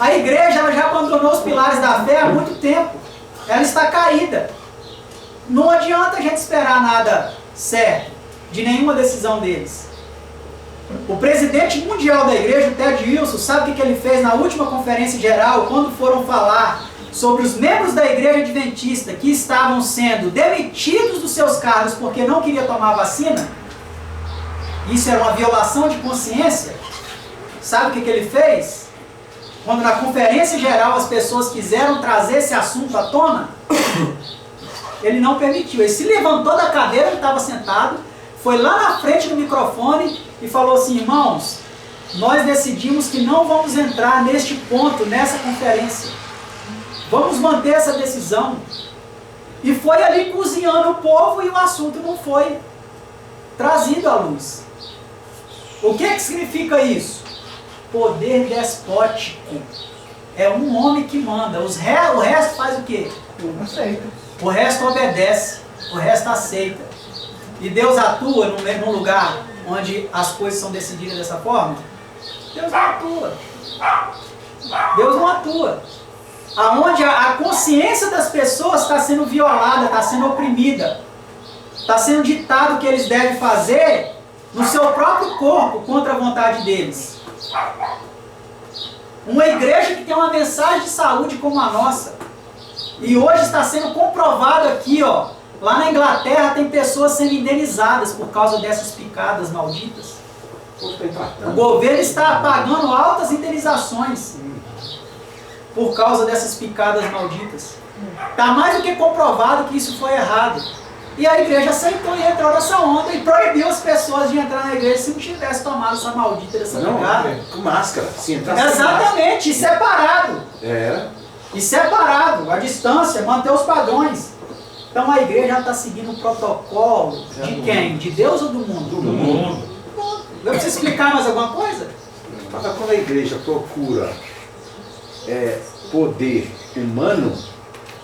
S1: A igreja ela já abandonou os pilares da fé há muito tempo. Ela está caída. Não adianta a gente esperar nada certo de nenhuma decisão deles. O presidente mundial da igreja, o Ted Wilson, sabe o que ele fez na última conferência geral, quando foram falar sobre os membros da igreja adventista que estavam sendo demitidos dos seus cargos porque não queriam tomar vacina? Isso era uma violação de consciência. Sabe o que ele fez? Quando na conferência geral as pessoas quiseram trazer esse assunto à tona, ele não permitiu. Ele se levantou da cadeira onde estava sentado, foi lá na frente do microfone e falou assim: irmãos, nós decidimos que não vamos entrar neste ponto, nessa conferência. Vamos manter essa decisão. E foi ali cozinhando o povo e o assunto não foi trazido à luz. O que significa isso? Poder despótico. É um homem que manda. O resto faz o quê?
S3: Aceita.
S1: O resto obedece. O resto aceita. E Deus atua num lugar onde as coisas são decididas dessa forma? Deus não atua. Deus não atua. Aonde a consciência das pessoas está sendo violada, está sendo oprimida, está sendo ditado o que eles devem fazer no seu próprio corpo contra a vontade deles. Uma igreja que tem uma mensagem de saúde como a nossa, e hoje está sendo comprovado aqui, ó, lá na Inglaterra tem pessoas sendo indenizadas por causa dessas picadas malditas. O governo está pagando altas indenizações por causa dessas picadas malditas. Está mais do que comprovado que isso foi errado. E a igreja aceitou e entrou nessa onda e proibiu as pessoas de entrar na igreja se não tivesse tomado essa maldita dessa picada.
S4: Com máscara. Se entrasse
S1: Exatamente, e separado.
S4: Era.
S1: E separado, a distância, manter os padrões. Então a igreja está seguindo o protocolo de quem? De Deus ou do mundo?
S4: Do mundo.
S1: Eu preciso explicar mais alguma coisa?
S4: Mas quando a igreja procura poder humano,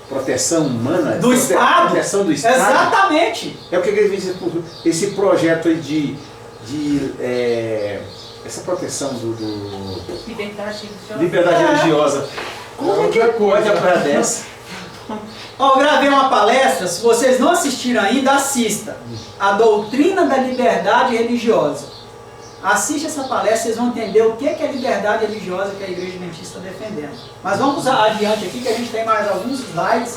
S4: proteção humana,
S1: Do Estado?
S4: proteção do Estado.
S1: Exatamente.
S4: É o que ele diz, esse projeto aí essa proteção liberdade religiosa. Como que pode apoiar dessa?
S1: Ó, eu gravei uma palestra, se vocês não assistiram ainda, assista. A doutrina da liberdade religiosa. Assiste essa palestra, vocês vão entender o que é a liberdade religiosa que a Igreja Adventista está defendendo. Mas vamos adiante aqui, que a gente tem mais alguns slides.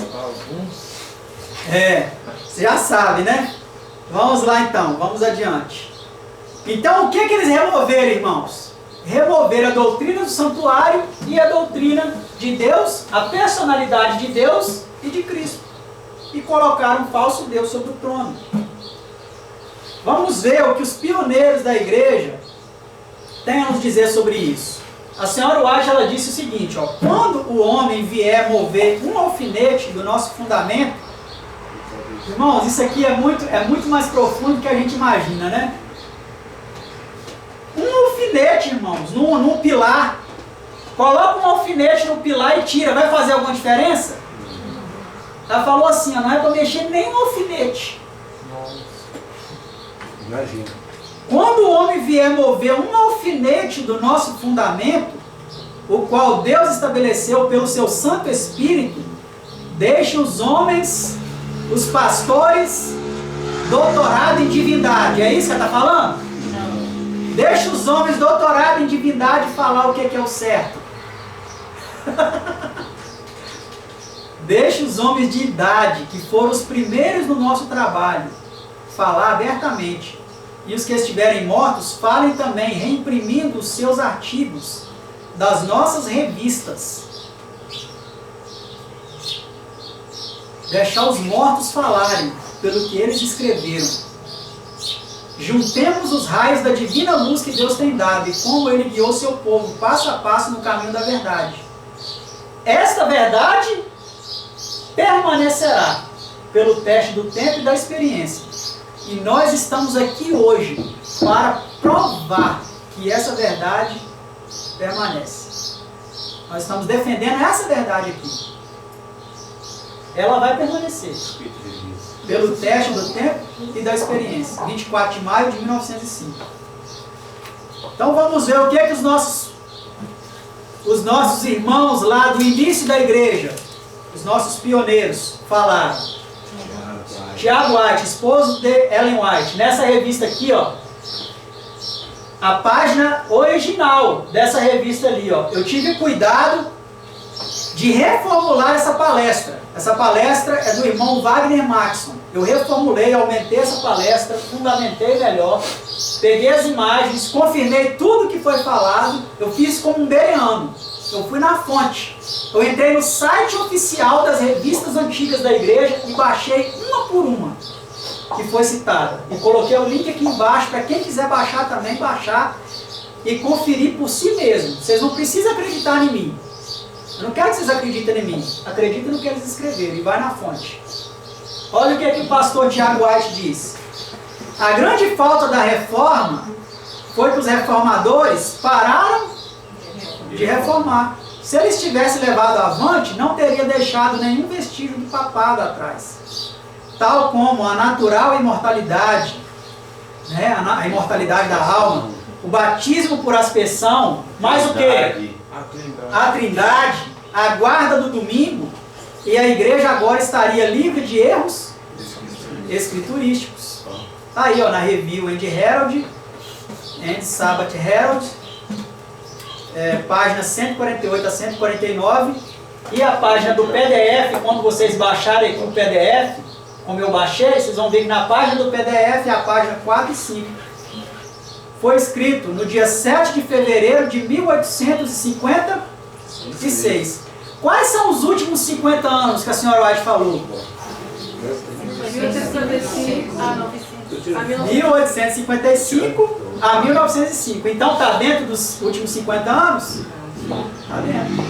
S1: Você já sabe, né? Vamos lá então, vamos adiante. Então, o que eles removeram, irmãos? Removeram a doutrina do santuário e a doutrina de Deus, a personalidade de Deus e de Cristo. E colocaram um falso Deus sobre o trono. Vamos ver o que os pioneiros da igreja têm a nos dizer sobre isso. A senhora White, ela disse o seguinte, ó: quando o homem vier mover um alfinete do nosso fundamento, irmãos, isso aqui é muito mais profundo do que a gente imagina, né? Um alfinete, irmãos, num pilar, coloca um alfinete no pilar e tira, vai fazer alguma diferença? Ela falou assim, ó, não é para mexer nem um alfinete.
S4: Imagina.
S1: Quando o homem vier mover um alfinete do nosso fundamento, o qual Deus estabeleceu pelo seu Santo Espírito, deixe os homens, os pastores, doutorado em divindade. É isso que ela está falando? Não. Deixe os homens doutorado em divindade falar o que é o certo. Deixe os homens de idade, que foram os primeiros no nosso trabalho, falar abertamente. E os que estiverem mortos, falem também, reimprimindo os seus artigos das nossas revistas. Deixar os mortos falarem pelo que eles escreveram. Juntemos os raios da divina luz que Deus tem dado e como Ele guiou seu povo passo a passo no caminho da verdade. Esta verdade permanecerá pelo teste do tempo e da experiência. E nós estamos aqui hoje para provar que essa verdade permanece. Nós estamos defendendo essa verdade aqui. Ela vai permanecer. Pelo teste do tempo e da experiência. 24 de maio de 1905. Então vamos ver o que os nossos irmãos lá do início da igreja, os nossos pioneiros, falaram. Tiago White, esposo de Ellen White. Nessa revista aqui, ó, a página original dessa revista ali, ó, eu tive cuidado de reformular essa palestra. Essa palestra é do irmão Wagner Maxson. Eu reformulei, aumentei essa palestra, fundamentei melhor, peguei as imagens, confirmei tudo que foi falado, eu fiz como um bereano. Eu fui na fonte. Eu entrei no site oficial das revistas antigas da igreja e baixei uma por uma que foi citada. E coloquei o link aqui embaixo para quem quiser baixar também, baixar e conferir por si mesmo. Vocês não precisam acreditar em mim. Eu não quero que vocês acreditem em mim. Acreditem no que eles escreveram e vai na fonte. Olha o que o pastor Tiago White diz. A grande falta da reforma foi que os reformadores pararam de reformar. Se eles tivessem levado avante, não teria deixado nenhum vestígio do papado atrás. Tal como a natural imortalidade, né, a imortalidade da alma, o batismo por aspersão, mais o que? A Trindade, a guarda do domingo, e a igreja agora estaria livre de erros escriturísticos. Tá aí, ó, na review And Herald, And Sabbath Herald, página 148 a 149, e a página do PDF, quando vocês baixarem aqui o PDF, como eu baixei, vocês vão ver que na página do PDF, a página 4 e 5, foi escrito no dia 7 de fevereiro de 1856. Quais são os últimos 50 anos que a senhora White falou? 1855 a 1905. Então está dentro dos últimos 50 anos? Está dentro.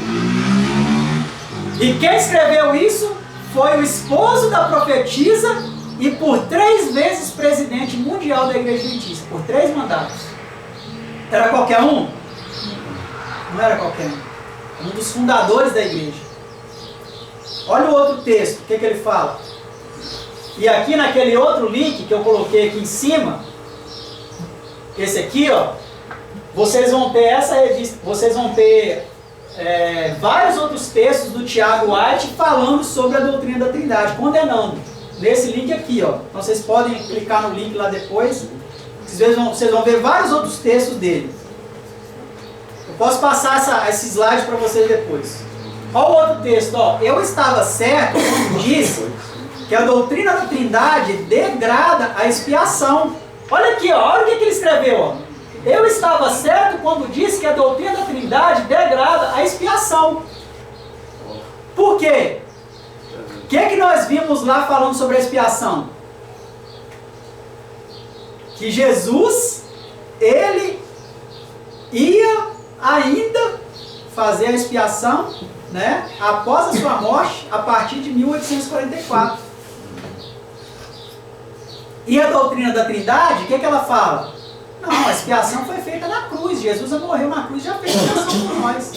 S1: E quem escreveu isso foi o esposo da profetisa e por 3 vezes presidente mundial da Igreja Adventista, por 3 mandatos. Era qualquer um? Não era qualquer um. Um dos fundadores da igreja. Olha o outro texto, o que ele fala? E aqui naquele outro link que eu coloquei aqui em cima, esse aqui, ó, vocês vão ter essa revista, vocês vão ter vários outros textos do Tiago White falando sobre a doutrina da Trindade, condenando. Nesse link aqui, ó. Então vocês podem clicar no link lá depois. Vocês vão ver vários outros textos dele. Eu posso passar esse slide para vocês depois. Olha o outro texto, ó. Eu estava certo quando disse que a doutrina da Trindade degrada a expiação. Olha aqui, ó. Olha o que ele escreveu, ó. Eu estava certo quando disse que a doutrina da Trindade degrada a expiação. Por quê? O que nós vimos lá falando sobre a expiação? Que Jesus, ele ia ainda fazer a expiação, né, após a sua morte, a partir de 1844. E a doutrina da Trindade, o que ela fala? Não, a expiação foi feita na cruz. Jesus morreu na cruz, já fez a expiação por nós.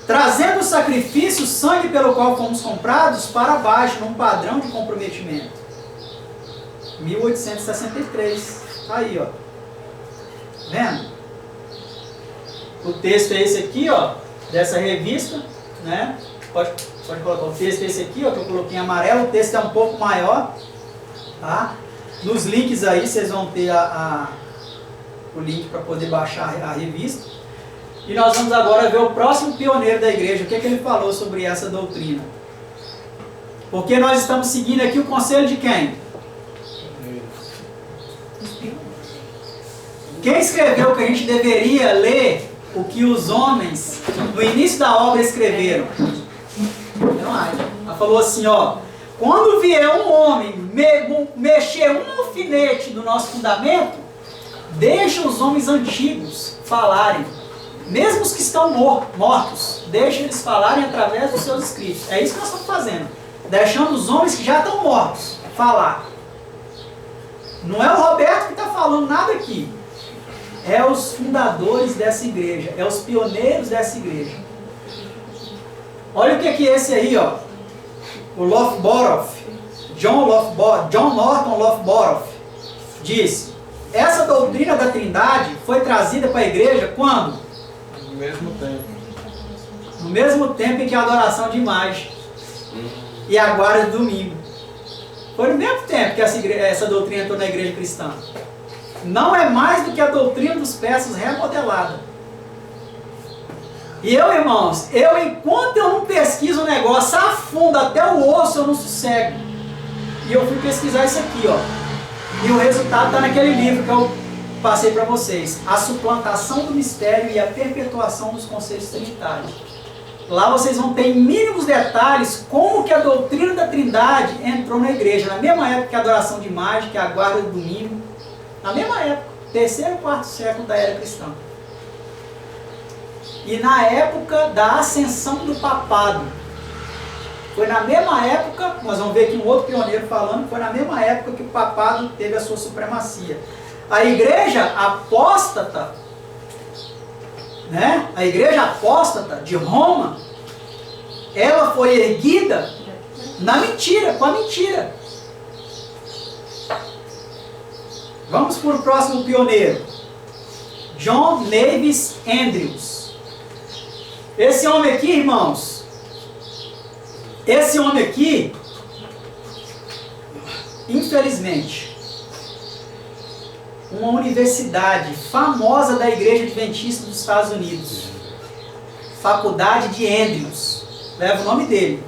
S1: Trazendo o sacrifício, o sangue pelo qual fomos comprados, para baixo, num padrão de comprometimento. 1863. Aí, ó. Vendo? O texto é esse aqui, ó, dessa revista, né? Pode colocar. O texto é esse aqui, ó, que eu coloquei em amarelo. O texto é um pouco maior, tá? Nos links aí vocês vão ter o link para poder baixar a revista. E nós vamos agora ver o próximo pioneiro da igreja, o que ele falou sobre essa doutrina. Porque nós estamos seguindo aqui o conselho de quem? Quem escreveu que a gente deveria ler o que os homens no início da obra escreveram? Ela falou assim, ó: quando vier um homem mexer um alfinete no nosso fundamento, deixa os homens antigos falarem. Mesmo os que estão mortos, deixa eles falarem através dos seus escritos. É isso que nós estamos fazendo. Deixando os homens que já estão mortos falar. Não é o Roberto que está falando nada aqui. é os fundadores dessa igreja, é os pioneiros dessa igreja. Olha o que é esse aí, ó. O Lothborough, John Norton Lothborough, disse: essa doutrina da Trindade foi trazida para a igreja quando?
S6: No mesmo tempo.
S1: No mesmo tempo em que a adoração de imagem e a guarda do domingo. Foi no mesmo tempo que essa doutrina entrou na igreja cristã. Não é mais do que a doutrina dos peças remodelada. E eu, irmãos, enquanto eu não pesquiso o negócio a fundo, até o osso, eu não sossego. E eu fui pesquisar isso aqui, ó. E o resultado está naquele livro que eu passei para vocês. A suplantação do mistério e a perpetuação dos conceitos trinitários. Lá vocês vão ter em mínimos detalhes como que a doutrina da Trindade entrou na igreja. Na mesma época que a adoração de imagem, que a guarda do domingo. Na mesma época, terceiro e quarto século da era cristã. E na época da ascensão do papado. Foi na mesma época, nós vamos ver aqui um outro pioneiro falando, foi na mesma época que o papado teve a sua supremacia. A igreja apóstata, né? A igreja apóstata de Roma, ela foi erguida na mentira, com a mentira. Vamos para o próximo pioneiro. John Navis Andrews. Esse homem aqui, irmãos, infelizmente, uma universidade famosa da Igreja Adventista dos Estados Unidos, Faculdade de Andrews, leva o nome dele.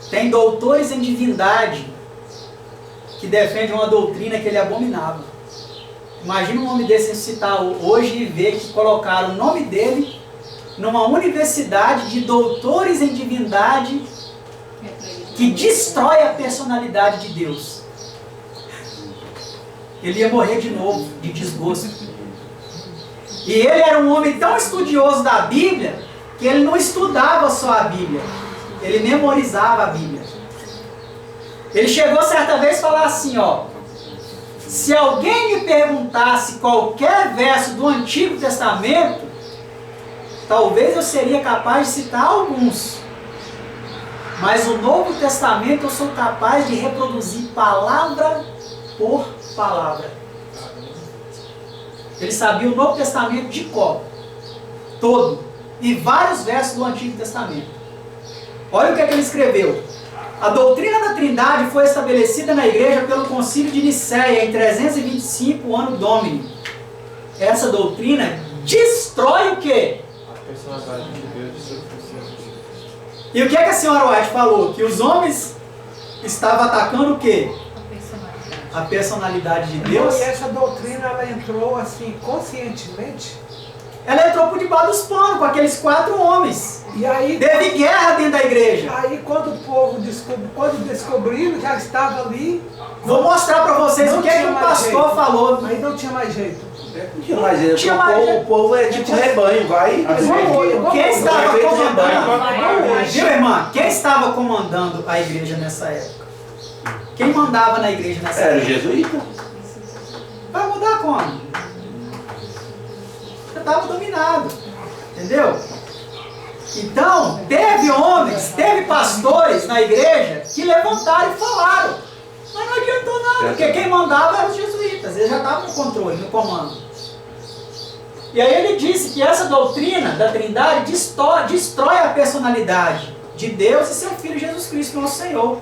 S1: Tem doutores em divindade que defendem uma doutrina que ele abominava. Imagina um homem desse ressuscitar hoje e ver que colocaram o nome dele numa universidade de doutores em divindade que destrói a personalidade de Deus. Ele ia morrer de novo, de desgosto. E ele era um homem tão estudioso da Bíblia que ele não estudava só a Bíblia, ele memorizava a Bíblia. Ele chegou certa vez a falar assim, ó: se alguém me perguntasse qualquer verso do Antigo Testamento, talvez eu seria capaz de citar alguns. Mas o Novo Testamento eu sou capaz de reproduzir palavra por palavra. Ele sabia o Novo Testamento de cor, todo, e vários versos do Antigo Testamento. Olha o que ele escreveu. A doutrina da Trindade foi estabelecida na igreja pelo Concílio de Nicéia em 325 ano Domini. Essa doutrina destrói o quê?
S6: A personalidade de Deus de seu funcionamento.
S1: E o que a senhora White falou? Que os homens estavam atacando o quê? A personalidade de Deus.
S3: E essa doutrina, ela entrou assim, conscientemente.
S1: Ela entrou por debaixo dos panos com aqueles 4 homens.
S3: E aí,
S1: Teve guerra dentro da igreja.
S3: aí quando o povo descobriram, já estava ali.
S1: Vou mostrar para vocês
S3: Não
S1: o que é que
S3: tinha
S1: o
S3: mais
S1: pastor
S3: jeito.
S1: falou.
S3: Aí não tinha mais jeito.
S4: Tinha mais jeito,
S1: Tinha
S4: porque
S1: mais jeito.
S4: o povo é tipo rebanho, vai.
S1: Quem estava
S4: Vai ver
S1: comandando? Viu, irmã? Quem estava comandando a igreja nessa época? Quem mandava na igreja nessa
S4: Era o
S1: época?
S4: jesuíta.
S1: Vai mudar como? Já estava dominado. Entendeu? Então, teve homens, teve pastores na igreja que levantaram e falaram. Mas não adiantou nada, porque quem mandava eram os jesuítas. Eles já estavam no controle, no comando. E aí ele disse que essa doutrina da Trindade destrói a personalidade de Deus e seu Filho Jesus Cristo, nosso Senhor.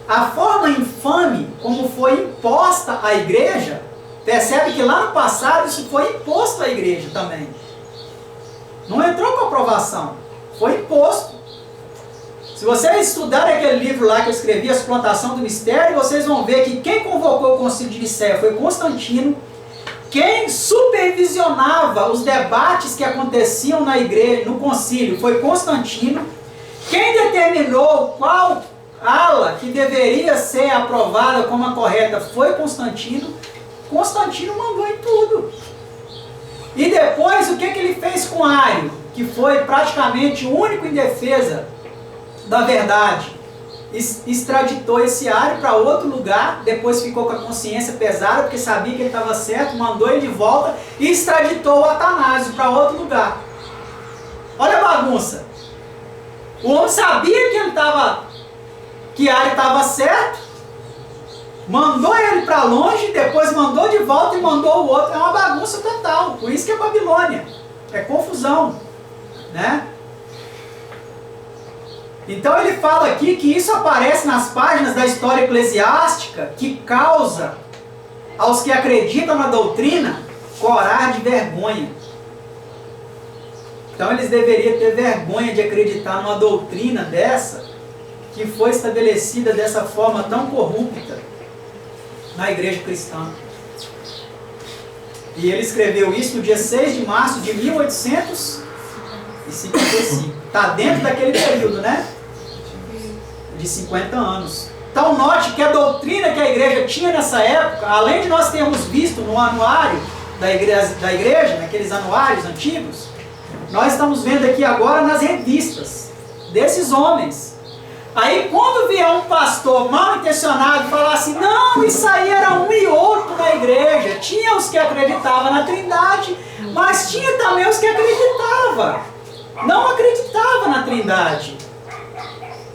S1: A forma infame como foi imposta à igreja, percebe que lá no passado isso foi imposto à igreja também. Não entrou com aprovação, foi imposto. Se vocês estudarem aquele livro lá que eu escrevi, A Suplantação do Mistério, vocês vão ver que quem convocou o Concílio de Nicéia foi Constantino. Quem supervisionava os debates que aconteciam na igreja, no concílio, foi Constantino. Quem determinou qual ala que deveria ser aprovada como a correta foi Constantino. Constantino mandou em tudo. E depois, o que ele fez com Ário, que foi praticamente o único em defesa da verdade? extraditou esse Ario para outro lugar, depois ficou com a consciência pesada, porque sabia que ele estava certo, mandou ele de volta e extraditou o Atanásio para outro lugar. Olha a bagunça. O homem sabia que Ario estava certo, mandou ele para longe, depois mandou de volta e mandou o outro. É uma bagunça total. Por isso que é Babilônia. É confusão, né? Então ele fala aqui que isso aparece nas páginas da história eclesiástica, que causa aos que acreditam na doutrina corar de vergonha. Então eles deveriam ter vergonha de acreditar numa doutrina dessa, que foi estabelecida dessa forma tão corrupta na igreja cristã. E ele escreveu isso no dia 6 de março de 1855. Está dentro daquele período, né? De 50 anos. Então note que a doutrina que a igreja tinha nessa época, além de nós termos visto no anuário da igreja, naqueles anuários antigos, nós estamos vendo aqui agora nas revistas desses homens. Aí quando vier um pastor mal intencionado e falar assim, não, isso aí era um e outro na igreja, tinha os que acreditavam na Trindade, mas tinha também os que não acreditavam na Trindade.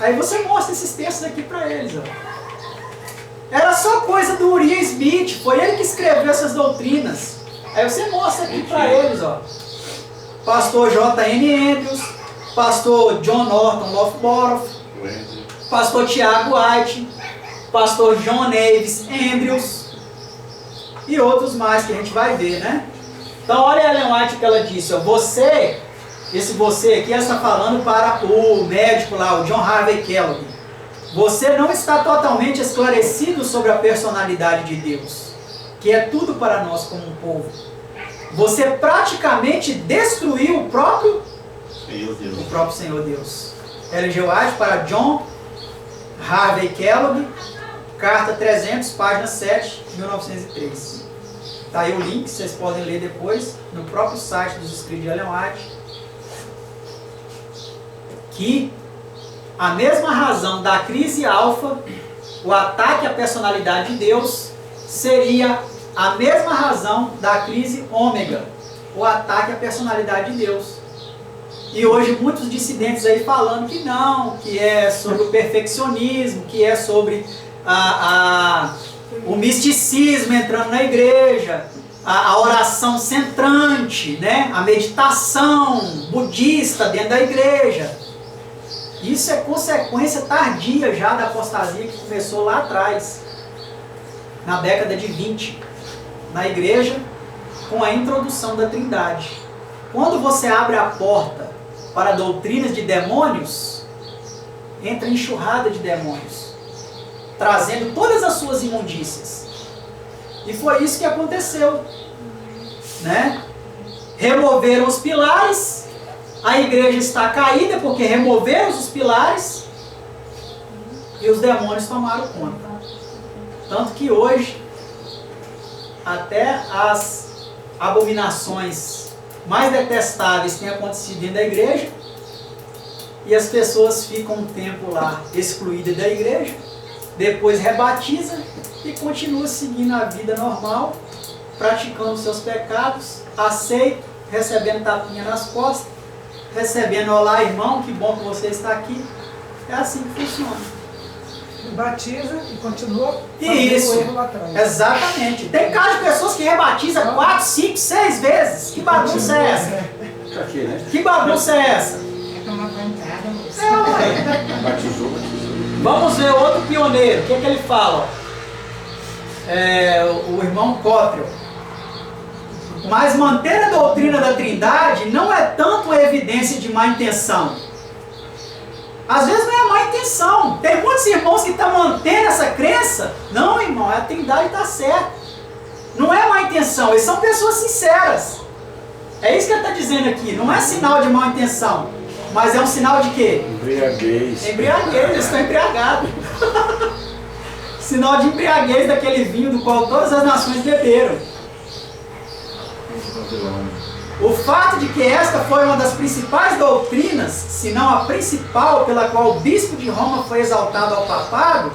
S1: Aí você mostra esses textos aqui para eles. Ó. Era só coisa do Uriah Smith, foi ele que escreveu essas doutrinas. Aí você mostra aqui para eles, ó. Pastor J.N. Andrews, pastor John Norton Loughborough, pastor Tiago White, pastor John Naves Andrews e outros mais que a gente vai ver, né? Então olha a Ellen White que ela disse, ó, esse você aqui, ela está falando para o médico lá, o John Harvey Kellogg. Você não está totalmente esclarecido sobre a personalidade de Deus, que é tudo para nós como um povo. Você praticamente destruiu o próprio Senhor Deus. Ellen G. White para John Harvey Kellogg, carta 300, página 7, 1903. Está aí o link, vocês podem ler depois, no próprio site dos escritos de Ellen White, que a mesma razão da crise alfa, o ataque à personalidade de Deus, seria a mesma razão da crise ômega, o ataque à personalidade de Deus. E hoje muitos dissidentes aí falando que não, que é sobre o perfeccionismo, que é sobre o misticismo entrando na igreja, a oração centrante, né? A meditação budista dentro da igreja. Isso é consequência tardia já da apostasia que começou lá atrás, na década de 20, na igreja, com a introdução da Trindade. Quando você abre a porta para doutrinas de demônios, entra enxurrada de demônios, trazendo todas as suas imundícias. E foi isso que aconteceu, né? Removeram os pilares, a igreja está caída porque removeram os pilares e os demônios tomaram conta. Tanto que hoje, até as abominações mais detestáveis têm acontecido dentro da igreja e as pessoas ficam um tempo lá excluídas da igreja, depois rebatiza e continua seguindo a vida normal, praticando seus pecados, aceito, recebendo tapinha nas costas, recebendo, olá irmão, que bom que você está aqui. É assim que funciona.
S3: Batiza e continua
S1: isso,
S3: o erro lá atrás.
S1: Exatamente. Tem casos de pessoas que rebatizam 4, 5, 6 vezes. Que bagunça é essa?
S4: Aqui, né?
S1: Que bagunça é essa?
S2: É como uma pancada, moço.
S4: Batizou.
S1: Vamos ver outro pioneiro. O que é que ele fala? O irmão Cottrell. Mas manter a doutrina da Trindade não é tanto uma evidência de má intenção. Às vezes não é má intenção. Tem muitos irmãos que estão mantendo essa crença. Não, irmão, a Trindade está certa. Não é má intenção, eles são pessoas sinceras. É isso que ele está dizendo aqui. Não é sinal de má intenção, mas é um sinal de quê?
S4: Embriaguez.
S1: Embriaguez, eles estão embriagados. Sinal de embriaguez daquele vinho do qual todas as nações beberam. O fato de que esta foi uma das principais doutrinas, se não a principal, pela qual o bispo de Roma foi exaltado ao papado,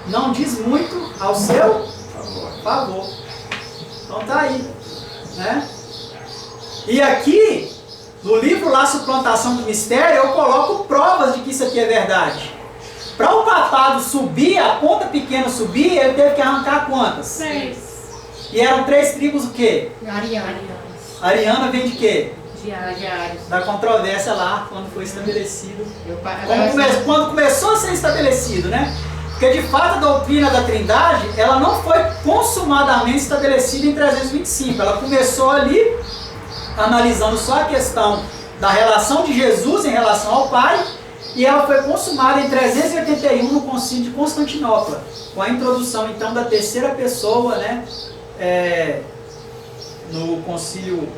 S1: não diz muito ao seu favor. Então tá aí, né? E aqui, no livro lá, Suplantação do Mistério, eu coloco provas de que isso aqui é verdade. Para o papado subir, a ponta pequena subir, ele teve que arrancar quantas?
S7: 6.
S1: E eram 3 tribos o quê?
S2: Ariana.
S1: Ariana vem de quê?
S2: Diários.
S1: Da controvérsia lá, quando foi estabelecido.
S2: Agora,
S1: Quando começou a ser estabelecido, né? Porque de fato a doutrina da Trindade, ela não foi consumadamente estabelecida em 325. Ela começou ali, analisando só a questão da relação de Jesus em relação ao Pai, e ela foi consumada em 381 no Concílio de Constantinopla, com a introdução então da terceira pessoa, né? No Concílio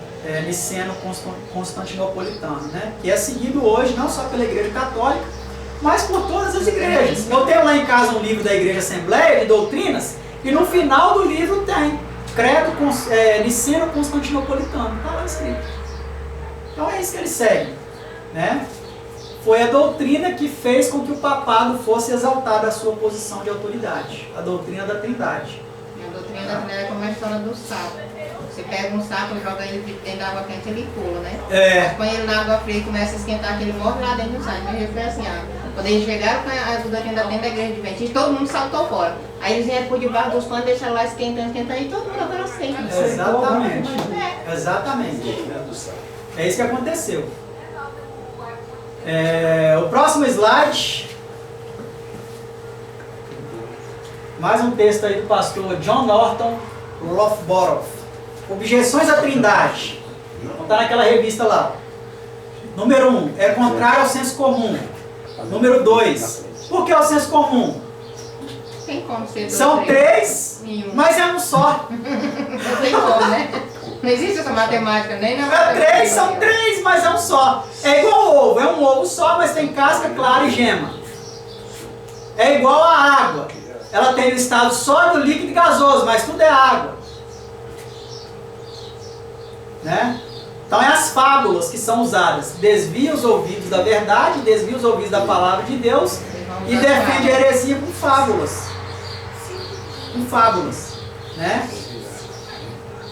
S1: Niceno-Constantinopolitano, né? Que é seguido hoje não só pela Igreja Católica, mas por todas as igrejas. Eu tenho lá em casa um livro da Igreja Assembleia de Doutrinas, e no final do livro tem Credo Niceno-Constantinopolitano, está lá escrito. Então é isso que eles seguem, né? Foi a doutrina que fez com que o papado fosse exaltado à sua posição de autoridade, a doutrina da Trindade.
S2: a doutrina da Trindade é como a história do sapo. Você pega um sapo, joga ele dentro da água quente, ele pula, né? Põe ele na água fria e começa a esquentar, que ele morre lá dentro do sapo. Mas foi assim, quando eles chegaram com a doutrina dentro da igreja adventista, todo mundo saltou fora. Aí eles vieram por debaixo dos panos, deixaram lá esquentando, e todo mundo agora aceita.
S1: Exatamente. Exatamente. É isso que aconteceu. O próximo slide. Mais um texto aí do pastor John Norton Loughborough. Objeções à Trindade. Está naquela revista lá. Número 1, é contrário ao senso comum. Número 2, por que o senso comum?
S2: Tem como ser
S1: São 3, mas é um só.
S2: Não tem como, né? Não existe essa matemática, nem na matemática.
S1: 3, são 3, mas é um só. É igual ao ovo, é um ovo só, mas tem casca, clara e gema. É igual à água. Ela tem o estado sólido, líquido e gasoso, mas tudo é água. Né? Então é as fábulas que são usadas. Desvia os ouvidos da verdade, desvia os ouvidos da palavra de Deus e defende a heresia com fábulas. Com fábulas. Né?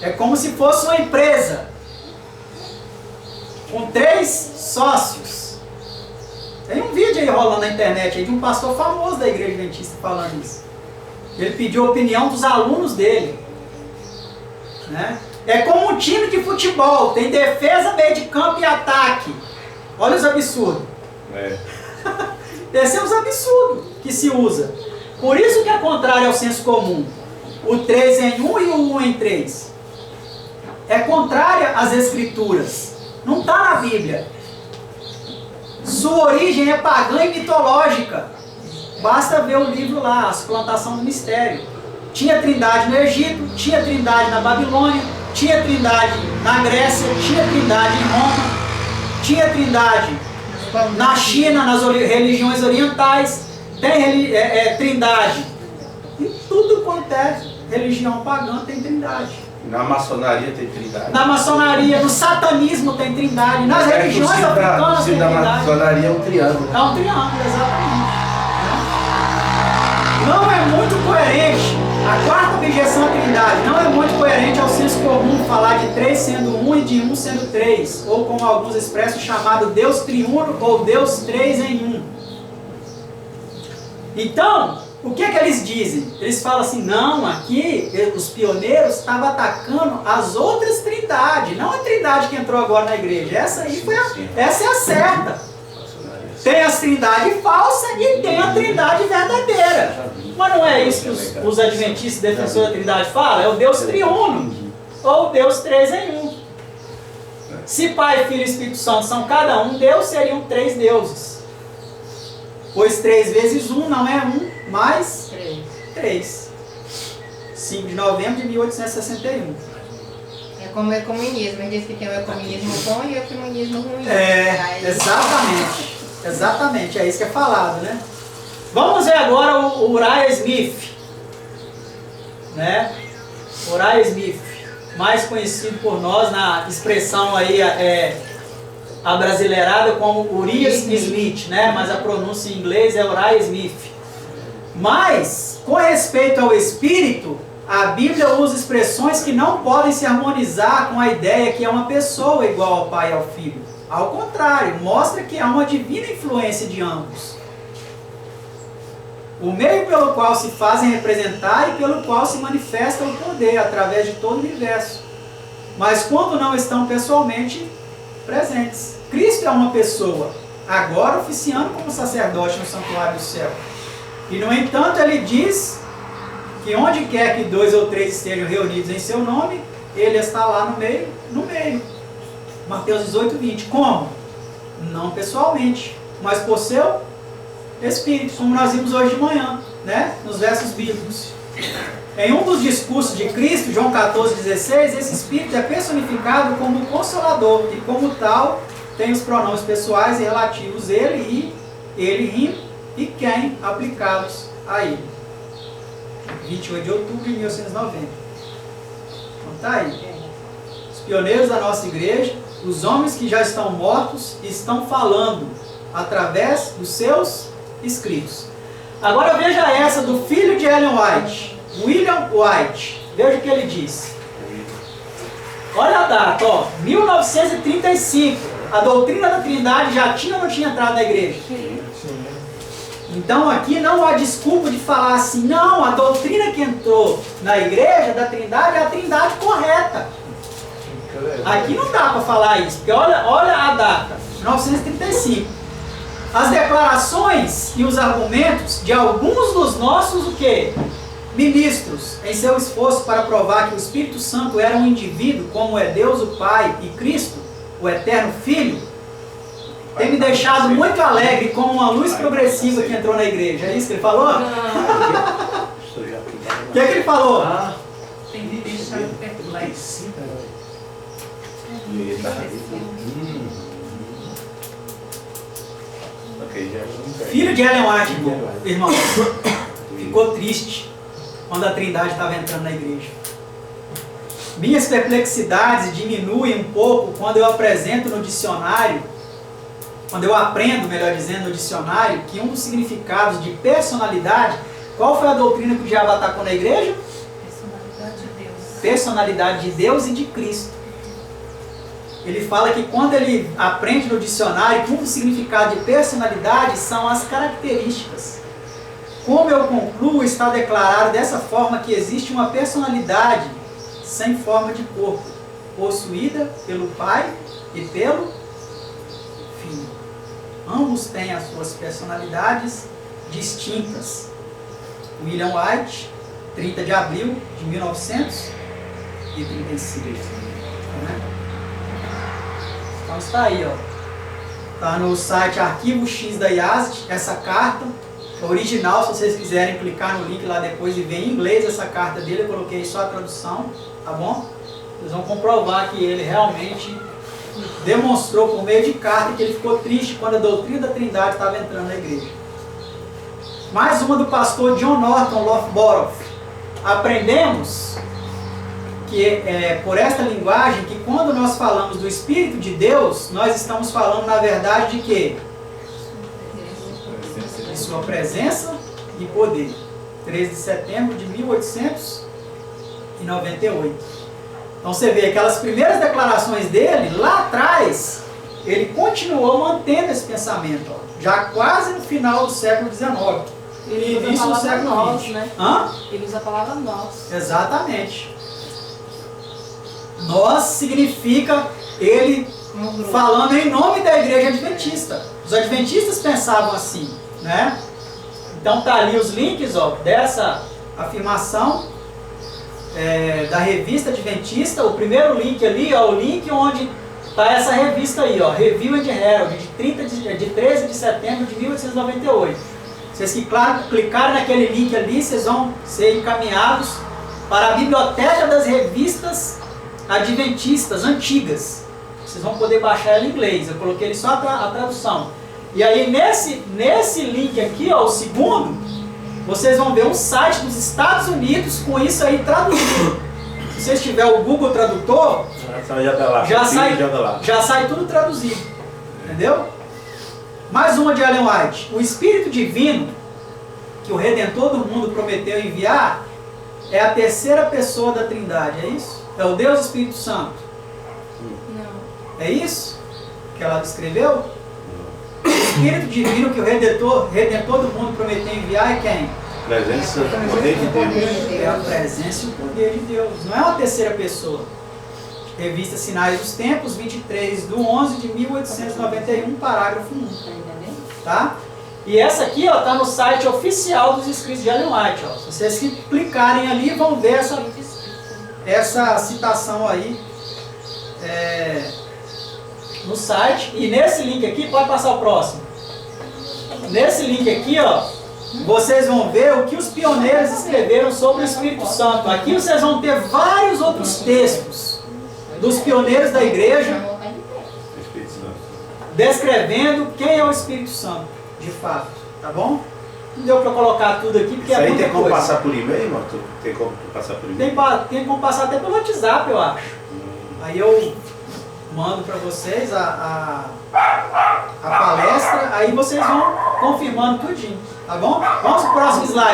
S1: É como se fosse uma empresa com 3 sócios. Tem um vídeo aí rolando na internet aí de um pastor famoso da Igreja Adventista falando isso. Ele pediu a opinião dos alunos dele. Né? É como um time de futebol, tem defesa, meio de campo e ataque. Olha os absurdos. Esses são os absurdos que se usa. Por isso que é contrário ao senso comum. O 3 em 1 e o 1 em 3. É contrária às escrituras. Não está na Bíblia. Sua origem é pagã e mitológica. Basta ver o livro lá, A Suplantação do Mistério. Tinha trindade no Egito, tinha trindade na Babilônia, tinha trindade na Grécia, tinha trindade em Roma, tinha trindade na China, nas religiões orientais, tem trindade. Em tudo quanto é religião pagã tem trindade.
S4: Na maçonaria tem trindade.
S1: Na maçonaria, no satanismo tem trindade, nas religiões africanas tem
S4: da
S1: trindade.
S4: maçonaria é um triângulo.
S1: É um triângulo, exatamente. Não é muito coerente. A quarta objeção à Trindade não é muito coerente ao senso comum falar de 3 sendo 1 e de 1 sendo 3, ou como alguns expressam, chamado Deus triuno ou Deus 3 em 1. Então, o que é que eles dizem? Eles falam assim, não, aqui os pioneiros estavam atacando as outras trindades, não a trindade que entrou agora na igreja. Essa aí essa é a certa. Tem a trindade falsa e tem a trindade verdadeira. Mas não é isso que os adventistas defensores da trindade falam? É o Deus triuno, ou Deus 3 em 1. Se Pai, Filho e Espírito Santo são cada um Deus, seriam 3 deuses. Pois 3 vezes 1 não é 1, mas 3. 5 de novembro de 1861.
S2: É como o ecumenismo. Ele diz que tem o ecumenismo bom e o ecumenismo ruim.
S1: Exatamente. Exatamente, é isso que é falado, né? Vamos ver agora o Uriah Smith. Né? Uriah Smith. mais conhecido por nós na expressão aí abrasileirada como Urias Smith, né? Mas a pronúncia em inglês é Uriah Smith. Mas, com respeito ao Espírito, a Bíblia usa expressões que não podem se harmonizar com a ideia que é uma pessoa igual ao Pai e ao Filho. Ao contrário, mostra que há uma divina influência de ambos. O meio pelo qual se fazem representar e pelo qual se manifesta o poder através de todo o universo. Mas quando não estão pessoalmente presentes. Cristo é uma pessoa, agora oficiando como sacerdote no santuário do céu. E no entanto ele diz que onde quer que 2 ou 3 estejam reunidos em seu nome, ele está lá no meio. Mateus 18, 20. Como? Não pessoalmente, mas por seu Espírito, como nós vimos hoje de manhã, né? Nos versos bíblicos. Em um dos discursos de Cristo, João 14, 16, esse Espírito é personificado como Consolador e como tal tem os pronomes pessoais e relativos ele e quem aplicados a ele. 28 de outubro de 1990. Então tá aí. Os pioneiros da nossa igreja, os homens que já estão mortos, estão falando através dos seus escritos. Agora veja essa do filho de Ellen White, William White. Veja o que ele diz. Olha a data, ó, 1935. A doutrina da Trindade já tinha ou não tinha entrado na igreja? Então aqui não há desculpa de falar assim, não, a doutrina que entrou na igreja da Trindade é a Trindade correta. Aqui não dá para falar isso, porque olha a data, 1935. As declarações e os argumentos de alguns dos nossos, o quê? Ministros, em seu esforço para provar que o Espírito Santo era um indivíduo, como é Deus o Pai e Cristo, o Eterno Filho, tem me deixado muito alegre como uma luz progressiva que entrou na igreja. É isso que ele falou? O que é que ele falou?
S2: Tem que deixar perplexo.
S1: Filho de Ellen White, irmão, ficou triste quando a Trindade estava entrando na igreja. Minhas perplexidades diminuem um pouco quando eu apresento no dicionário, quando eu aprendo, melhor dizendo, no dicionário, que um dos significados de personalidade, qual foi a doutrina que o diabo atacou na igreja?
S2: Personalidade de Deus.
S1: Personalidade de Deus e de Cristo. Ele fala que quando ele aprende no dicionário, que um dos significados de personalidade são as características. Como eu concluo, está declarado dessa forma que existe uma personalidade sem forma de corpo, possuída pelo Pai e pelo Filho. Ambos têm as suas personalidades distintas. William White, 30 de abril de 1935. Né? Então está aí, ó. Está no site Arquivo X da IASD, essa carta original, se vocês quiserem clicar no link lá depois e ver em inglês essa carta dele, eu coloquei só a tradução, tá bom? Vocês vão comprovar que ele realmente demonstrou por meio de carta que ele ficou triste quando a doutrina da Trindade estava entrando na igreja. Mais uma do pastor John Norton Loughborough. Aprendemos que por esta linguagem que quando nós falamos do Espírito de Deus, nós estamos falando na verdade de quê? De sua presença e poder. 13 de setembro de 1898. Então você vê aquelas primeiras declarações dele, lá atrás, ele continuou mantendo esse pensamento, ó, já quase no final do século XIX.
S7: Ele usa a palavra nós, né?
S1: Hã?
S7: Ele usa a palavra nós.
S1: Exatamente. Nós significa ele falando em nome da igreja adventista. Os adventistas pensavam assim, né? Então tá ali os links, ó, dessa afirmação da revista adventista. O primeiro link ali, ó, o link onde tá essa revista aí, ó, Review and Herald, de 13 de setembro de 1898. Vocês que clicarem naquele link ali, vocês vão ser encaminhados para a biblioteca das revistas adventistas antigas. Vocês vão poder baixar ela em inglês. Eu coloquei ali só a tradução. E aí nesse link aqui, ó, o segundo, vocês vão ver um site dos Estados Unidos com isso aí traduzido. Se se vocês tiverem o Google Tradutor, já sai tudo traduzido. Entendeu? Mais uma de Ellen White. O Espírito Divino, que o Redentor do mundo prometeu enviar, é a terceira pessoa da Trindade, é isso? É o Deus Espírito Santo.
S7: Não.
S1: É isso que ela descreveu? O Espírito Divino que o Redentor do mundo prometeu enviar é quem?
S4: Presença, poder de Deus.
S1: É a presença e o poder de Deus. Não é uma terceira pessoa. Revista Sinais dos Tempos, 23/11/1891, parágrafo 1. Tá? E essa aqui está no site oficial dos escritos de Ellen White. Ó. Se vocês clicarem ali, vão ver essa citação aí no site. E nesse link aqui, pode passar o próximo. Nesse link aqui, ó, vocês vão ver o que os pioneiros escreveram sobre o Espírito Santo. Aqui vocês vão ter vários outros textos dos pioneiros da igreja descrevendo quem é o Espírito Santo, de fato, tá bom? Não deu para colocar tudo aqui porque
S4: isso
S1: é
S4: aí
S1: muita
S4: tem como
S1: coisa.
S4: passar por e-mail, mano? Tem como passar por e-mail?
S1: Tem como passar até pelo WhatsApp, eu acho. Aí eu mando para vocês a palestra, aí vocês vão confirmando tudinho, tá bom? Vamos pro próximo slide.